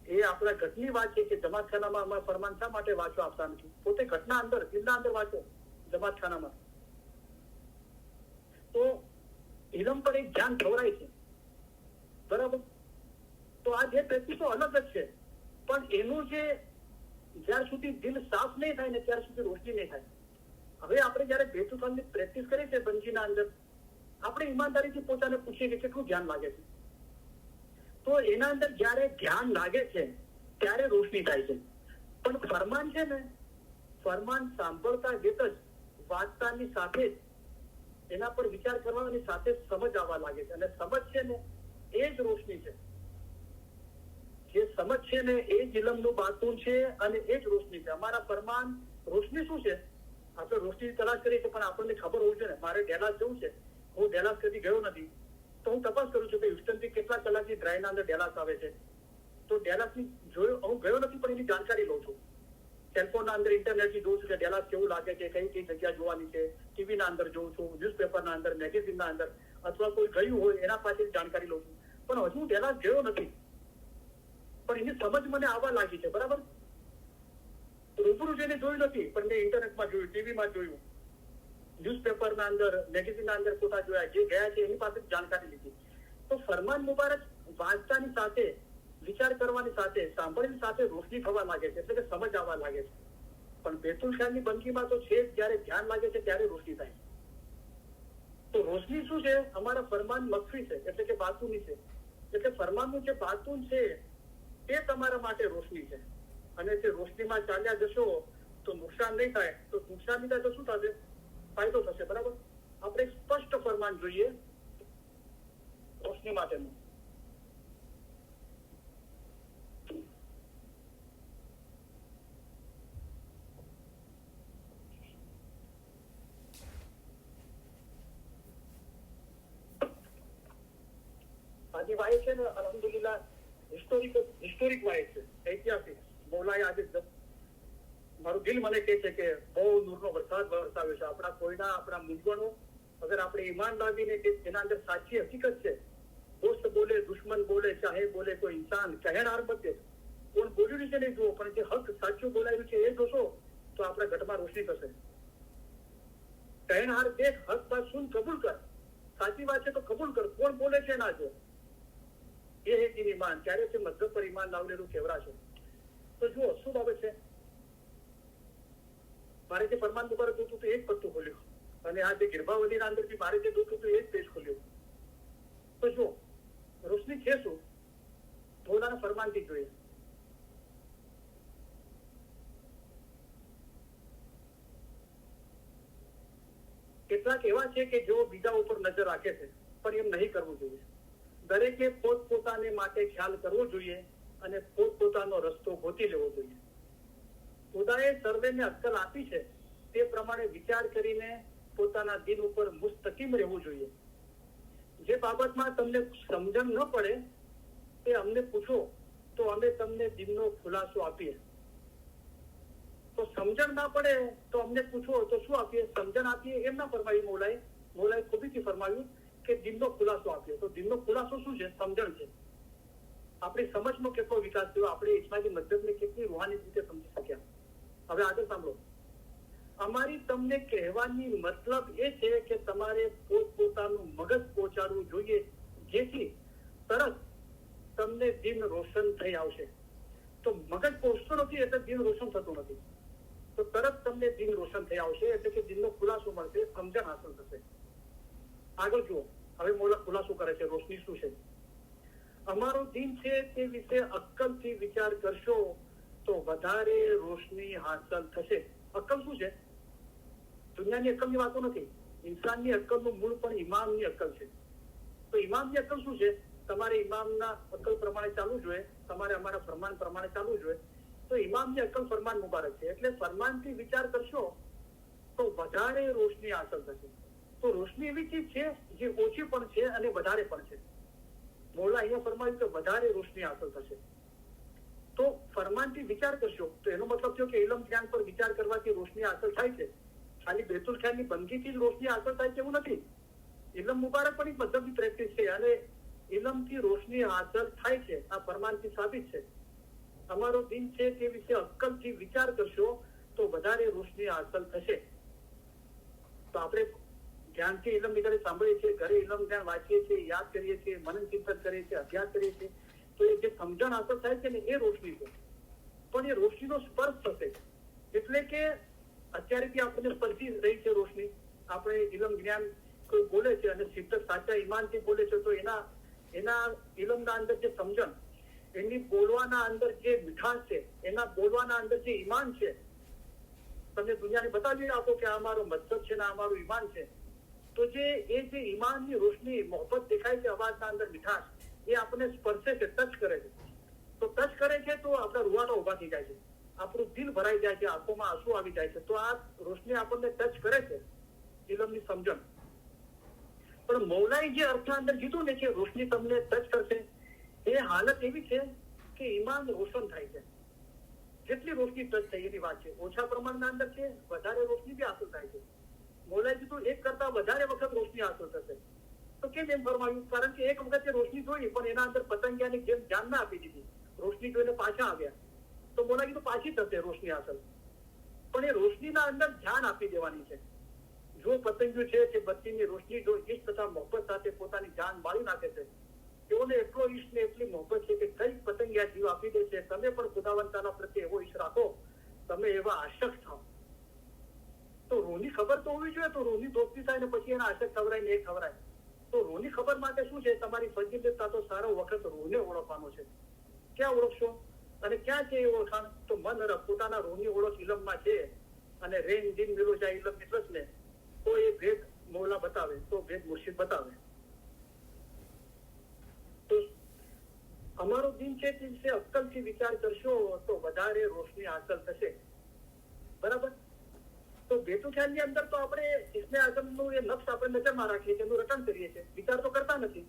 એ આપણા ઘટની વાત છે કે જમાતખાનામાં અમે ફરમાન શા માટે વાંચવા આપતા નથી? પોતે ઘટના અંદર, દિલના અંદર વાંચો જમાતખાનામાં, તો ઇલમ પર એક ધ્યાન ખવરાય છે. બરાબર? તો આ જે પ્રેક્ટિસો અલગ જ છે, પણ એનું જે જ્યાર સુધી દિલ સાફ નહીં થાય ને ત્યાર સુધી રોશની નહીં થાય. હવે આપણે જયારે બેતુફાનની પ્રેક્ટિસ કરીએ છીએ બંજીના અંદર, આપણે ઈમાનદારીથી પોતાને પૂછીએ કે કેટલું ધ્યાન લાગે છે. તો એના અંદર જયારે ધ્યાન લાગે છે ત્યારે રોશની થાય છે. પણ ફરમાન છે ને, ફરમાન સાંભળતા વેત જ વાંચતાની સાથે જ એના પર વિચાર કરવાની સાથે સમજ આવવા લાગે છે. અને સમજ છે ને એ જ રોશની છે. જે સમજ છે ને એ જ ઇલમનું બાતૂન છે અને એ જ રોશની છે. અમારા ફરમાન રોશની શું છે? આપણે રોશની તલાશ કરીએ છીએ, પણ આપણને ખબર હોવી જોઈએ ને. મારે ડેલાસ જવું છે, હું ડેલાસ કદી ગયો નથી, તો હું તપાસ કરું છું કે હ્યુસ્ટનથી કેટલા કલાકની ડ્રાઈવના અંદર ડેલાસ આવે છે. તો ડેલાસની હું ગયો નથી, પણ એની જાણકારી લઉં છું. સેલફોનના અંદર, ઇન્ટરનેટથી જોઉં છું કે ડેલાસ કેવું લાગે છે, કઈ કઈ જગ્યા જોવાની છે. ટીવીના અંદર જોઉં છું, ન્યૂઝપેપરના અંદર, મેગેઝિનના અંદર, અથવા કોઈ ગયું હોય એના પાસેથી જાણકારી લઉં છું. પણ હજુ ડેલાસ ગયો નથી, પણ એની સમજ મને આવવા લાગી છે. બરાબર? રૂબરૂ જઈને જોયું નથી, પણ મેં ઇન્ટરનેટમાં જોયું, ટીવીમાં જોયું, ન્યૂઝપેપરના અંદર, મેગેઝિનના અંદર ફોટા જોયા, જે ગયા છે એની પાસે જાણકારી લીધી. તો ફરમાન મુબારક વાંચતાની સાથે, વિચાર કરવાની સાથે, સાંભળવાની સાથે રોશની થવા લાગે છે, એટલે કે સમજ આવવા લાગે છે. પણ બેતુલ ખાનની બંગીમાં તો છે, જયારે ધ્યાન લાગે છે ત્યારે રોશની થાય. તો રોશની શું છે? અમારા ફરમાન મખફી છે, એટલે કે બાતુની છે. એટલે ફરમાનનું જે બાતુન છે તે તમારા માટે રોશની છે. અને જે રોશનીમાં ચાલ્યા જશો તો નુકસાન નહીં થાય. તો નુકસાન નહીં થાય તો શું થશે? ફાયદો થશે. બરાબર? આપણે સ્પષ્ટ ફરમાન જોઈએ રોશની માટેનું. આજે વાય છે ને, અલહમદુલિલ્લાહ હિસ્ટોરિક વાય છે, ઐતિહાસિક. મૌલાએ આજે મારું દિલ મને કહે છે કે બહુ નૂરનો વરસાદ વરસાવ્યો છે. આપણા કોઈના, આપણા મૂંઝવણો અગર આપણે ઈમાન લાવીને એના અંદર સાચી હકીકત છે, દોસ્ત બોલે, દુશ્મન બોલે, ચાહે બોલે કોઈ ઇન્સાન, કહેનાર બધે કોણ બોલ્યું છે નહીં જુઓ, પણ જે હક સાચું બોલાયું છે એ જોશો તો આપણા ઘટમાં રોશની થશે. કહેનાર દેખ, હક બાત સુન, કબૂલ કર. સાચી વાત છે તો કબૂલ કર, કોણ બોલે છે ના જો. એ હે દિન ઈમાન. ક્યારે છે મધ્યમ પર ઈમાન લાવલેલું કેવરા છે. તો જુઓ શું બાબત છે. મારે જે ફરમાન મુબારક જોતું હતું એ જ પત્તું ખોલ્યું, અને આ જે ગિરબાવલીના અંદરથી મારે જે જોતું હતું એ જ પેજ ખોલ્યું. તો જો રોશની છે શું? મૌલાના ફરમાનથી જોઈએ. કેટલાક એવા છે કે જેઓ બીજા ઉપર નજર રાખે છે, પણ એમ નહીં કરવું જોઈએ. દરેકે પોતપોતાને માટે ખ્યાલ કરવો જોઈએ અને પોતપોતાનો રસ્તો ગોતી લેવો જોઈએ. ખુદાએ સર્વેને અક્કલ આપી છે તે પ્રમાણે વિચાર કરીને પોતાના દિન ઉપર મુસ્તકીમ રહેવું જોઈએ. જે બાબતમાં તમને સમજણ ન પડે તે અમને પૂછો તો અમે તમને દિનનો ખુલાસો આપીએ. તો સમજણ ના પડે તો અમને પૂછો તો શું આપીએ? સમજણ આપીએ એમ ના ફરમાવ્યું મૌલાએ. મૌલાએ ખૂબીથી ફરમાવ્યું કે દિનનો ખુલાસો આપીએ. તો દિનનો ખુલાસો શું છે? સમજણ છે. આપણી સમજનો કેટલો વિકાસ થયો, આપણે ઇસ્લામી મધ્યમને કેટલી રૂહાની રીતે સમજી શક્યા. હવે આગળ સાંભળો. અમારી તમને કહેવાની મતલબ એ છે કે તમારે પોતપોતાનું મગજ પહોંચાડવું જોઈએ, જેથી તરત તમને દિન રોશન થઈ આવશે. તો મગજ પહોંચતો નથી એટલે દિન રોશન થતું નથી. તો તરત તમને દિન રોશન થઈ આવશે, એટલે કે દિનનો ખુલાસો મળશે, સમજણ હાંસલ થશે. આગળ જુઓ. હવે મોલા ખુલાસો કરે છે રોશની શું છે. અમારો દિન છે તે વિશે અક્કલથી વિચાર કરશો તો વધારે રોશની હાંસલ થશે. અક્કલ શું છે? દુનિયાની અક્કલની વાતો નથી. ઇન્સાનની અક્કલનું મૂળ પણ ઇમામની અક્કલ છે. તો ઇમામની અક્કલ શું છે? તમારે ઇમામના અક્કલ પ્રમાણે ચાલવું જોઈએ, તમારે અમારા ફરમાન પ્રમાણે ચાલવું જોઈએ. તો ઇમામની અક્કલ ફરમાન મુબારક છે. એટલે ફરમાનથી વિચાર કરશો તો વધારે રોશની હાંસલ થશે. તો રોશની એવી ચીજ છે જે ઓછી પણ છે અને વધારે પણ છે. મૌલા અહીંયા ફરમાવ્યું કે વધારે રોશની હાંસલ થશે. તો ફરમાનથી વિચાર કરશો તો એનો મતલબ થયો કે ઇલમ જ્ઞાન પર વિચાર કરવાથી રોશની હાંસલ થાય છે. ખાલી બેતુલ ખ્યાલની બંદગીથી જ રોશની હાંસલ થાય છે એવું નથી. ઇલમ મુબારક પણ એક મધ્યમની પ્રેક્ટિસ છે અને ઇલમથી રોશની હાંસલ થાય છે. આ ફરમાનથી સાબિત છે. અમારો દિન છે તે વિશે અક્કલથી વિચાર કરશો તો વધારે રોશની હાંસલ થશે. તો આપણે ધ્યાનથી ઇલમ ની સાંભળીએ છીએ, ઘરે ઇલમ જ્ઞાન વાંચીએ છીએ, યાદ કરીએ છીએ, મનન ચિંતન કરીએ છીએ, અભ્યાસ કરીએ છીએ, તો એ જે સમજણ હાંસલ થાય છે ને એ રોશની છે. પણ એ રોશનીનો સ્પર્શ થશે. એટલે કે અત્યારે બી આપણને સ્પર્શી રહી છે રોશની. આપણે ઇલમ જ્ઞાન કોઈ બોલે છે અને સિદ્ધ સાચા ઈમાનથી બોલે છે તો એના ઇલમના અંદર જે સમજણ, એની બોલવાના અંદર જે મીઠાશ છે, એના બોલવાના અંદર જે ઈમાન છે, તમે દુનિયાને બતાવી આપો કે આ અમારો મતલબ છે ને આ અમારું ઈમાન છે, તો જે ઈમાનની રોશની, મોહબ્બત દેખાય છે, અવાજના અંદર મીઠાશ, એ આપણને સ્પર્શે છે, ટચ કરે છે. તો ટચ કરે છે તો આપણા રૂવાટા ઉભા થઈ જાય છે, આપણું દિલ ભરાઈ જાય છે, આંખોમાં આંસુ આવી જાય છે. તો આ રોશની આપણને ટચ કરે છે, ઇલમની સમજણ. પણ મૌલાએ જે અર્થ અંદર કીધું ને કે રોશની તમને ટચ કરશે, એ હાલત એવી છે કે ઈમાન રોશન થાય છે. જેટલી રોશની ટચ થઈ એની વાત છે. ઓછા પ્રમાણના અંદર છે, વધારે રોશની બી હાંસલ થાય છે. મૌલાએ કીધું એક કરતા વધારે વખત રોશની હાંસલ થશે. તો કેમ એમ ફરમાયું? કારણ કે એક વખત રોશની જોઈ પણ એના અંદર પતંગિયાની જેમ ધ્યાન ના આપી દીધી, રોશની જોઈને પાછા આવ્યા. તો મૌલાએ કીધું પાછી થશે રોશની હાંસલ. પણ એ રોશનીના અંદર ધ્યાન આપી દેવાની છે. જો પતંગિયું છે કે બત્તીની રોશની જો ઈશ્ક તથા મોહબ્બત સાથે પોતાની જાન બાળી નાખે છે, તેઓને એટલો ઈશ્ક ને એટલી મોહબ્બત છે કે કઈ પતંગિયા જીવ આપી દે છે. તમે પણ ખુદાવંતાના પ્રત્યે એવો ઈશ્ક રાખો, તમે એવા આશક થાવ. તો રૂહની ખબર તો હોવી જોઈએ. તો રૂહની દોસ્તી થાય ને પછી એના આશક ખવરાય ને એ ખવરાય. તો રૂહની ખબર માટે શું છે? તમારી ફજીલત તો સારો વખત રૂહને ઓળખવાનો છે. ક્યાં ઓળખશો અને ક્યાં છે એ ઓળખાણ? તો મન રખ, પોતાના રૂહની ઓળખ ઇલમમાં છે. અને રેન દિન મિલો જાય ઇલમ મિત્રસ ને, તો એ ભેદ મૌલા બતાવે, તો ભેદ મુર્શિદ બતાવે. તો અમારો દિન છે તે વિશે અક્કલથી વિચાર કરશો તો વધારે રોશની હાંસલ થશે. બરાબર? તો બેતુ ખ્યાલની અંદર તો આપણે ઇસ્મે આઝમનું એ નફ્સ આપણે નજરમાં રાખીએ છીએ, એનું રટણ કરીએ છીએ, વિચાર તો કરતા નથી.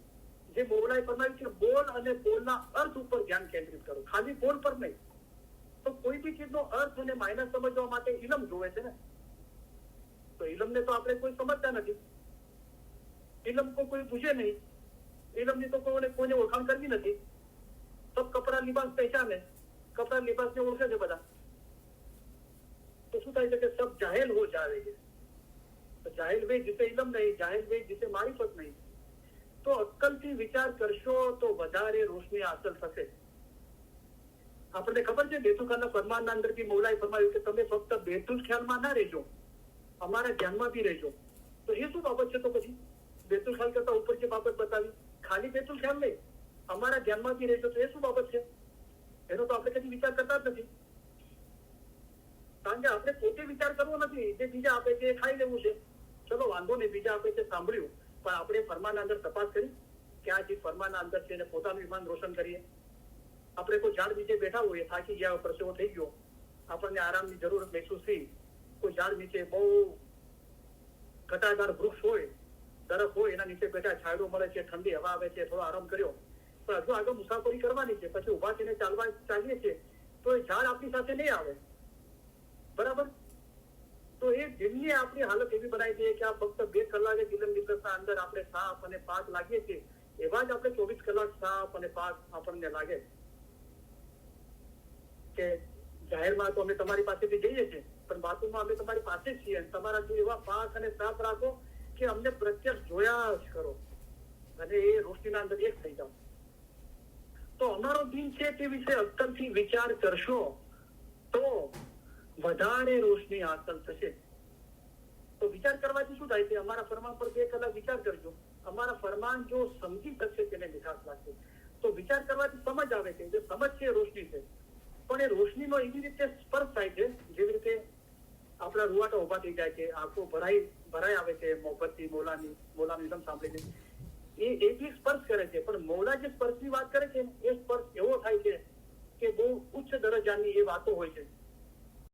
જે મૌલાએ ફરમાવ્યું છે બોલ અને બોલના અર્થ ઉપર ધ્યાન કેન્દ્રિત કરો, ખાલી બોલ પર નહીં. તો કોઈ બી ચીજનો અર્થ અને માયના સમજવા માટે ઇલમ જોવે છે ને. તો ઇલમને તો આપણે કોઈ સમજતા નથી. ઇલમ કો કોઈ પૂછે નહીં. ઇલમની તો કોઈને ઓળખાણ કરવી નથી. સબ કપડા લિબાસ પહેચાને, કપડા લિબાસને ઓળખે છે બધા. તો શું થાય છે કે સબ જાહેલ હો જાવે. તો જાહેલ વે જીતે ઇલમ નહીં, જાહેલ વે જીતે મારિફત નહીં. તો અક્કલથી વિચાર કરશો તો વધારે રોશની હાંસલ થશે. આપણને ખબર છે બેતુલ ખ્યાલના ફરમાનના અંદર બી મૌલાએ ફરમાવ્યું કે તમે ફક્ત બેતુલ ખ્યાલમાં ના રહેજો, અમારા ધ્યાનમાં બી રહેજો. તો એ શું બાબત છે? તો પછી બેતુલ ખ્યાલ કરતા ઉપર જે બાબત બતાવી, ખાલી બેતુલ ખ્યાલ નહીં, અમારા ધ્યાનમાં બી રહેજો, તો એ શું બાબત છે? એનો તો આપણે કદી વિચાર કરતા જ નથી. કારણ કે આપણે પોતે વિચાર કરવો નથી. જે બીજા આપે છે એ ખાઈ લેવું છે. ચલો વાંધો નહીં, બીજા આપે છે સાંભળ્યું, પણ આપણે ફરમાનના અંદર તપાસ કરી કે આ જે ફરમાનના અંદર છે એને પોતાનું ઈમાન રોશન કરીએ. આપણે કોઈ ઝાડ નીચે બેઠા હોઈએ, થાકી ગયા, પરસેવો થઈ ગયો, આપણને આરામની જરૂર મહેસૂસ થઈ, કોઈ ઝાડ નીચે બહુ ઘટાદાર વૃક્ષ હોય, દરખ હોય, એના નીચે બેઠા, છાંયડો મળે છે, ઠંડી હવા આવે છે, થોડો આરામ કર્યો, પણ હજુ આગળ મુસાફરી કરવાની છે, પછી ઉભા થઈને ચાલીએ છીએ તો એ ઝાડ આપણી સાથે નહીં આવે. બરાબર? તો એ દિલની આપણી હાલત એવી બનાવી દઈએ કે આ ફક્ત 2 કલાકે ઇલમ મિત્રતા અંદર આપણે સાફ અને પાક લાગીએ છીએ, એવા જ આપણે 24 કલાક સાફ અને પાક આપણને લાગે કે જાહેરમાં તો અમે તમારી પાસેથી જઈએ છીએ, પણ બાતુમાં અમે તમારી પાસે જ છીએ. તમારા જો એવા પાક અને સાફ રાખો કે અમને પ્રત્યક્ષ જોયા જ કરો અને એ રોશનીના અંદર એક થઈ જાઓ. તો અમારો દિન છે તે વિશે અક્કલથી વિચાર કરશો તો વધારે રોશની હાંસલ થશે. તો વિચાર કરવાથી શું થાય છે? અમારા ફરમાન પર 2 કલાક વિચાર કરજો. અમારા ફરમાન જો સમજી શકશે તેને મીઠાશ લાગશે. તો વિચાર કરવાથી સમજ આવે છે. જે સમજ છે રોશની છે, પણ એ રોશનીનો એવી રીતે સ્પર્શ થાય છે જેવી રીતે આપણા રૂવાટા ઉભા થઈ જાય છે, આંખો ભરાઈ આવે છે મોહબ્બતથી, મૌલાનું ઇલમ સાંભળીને. એ બી સ્પર્શ કરે છે. પણ મૌલા જે સ્પર્શની વાત કરે છે એ સ્પર્શ એવો થાય છે કે બહુ ઉચ્ચ દરજાની એ વાતો હોય છે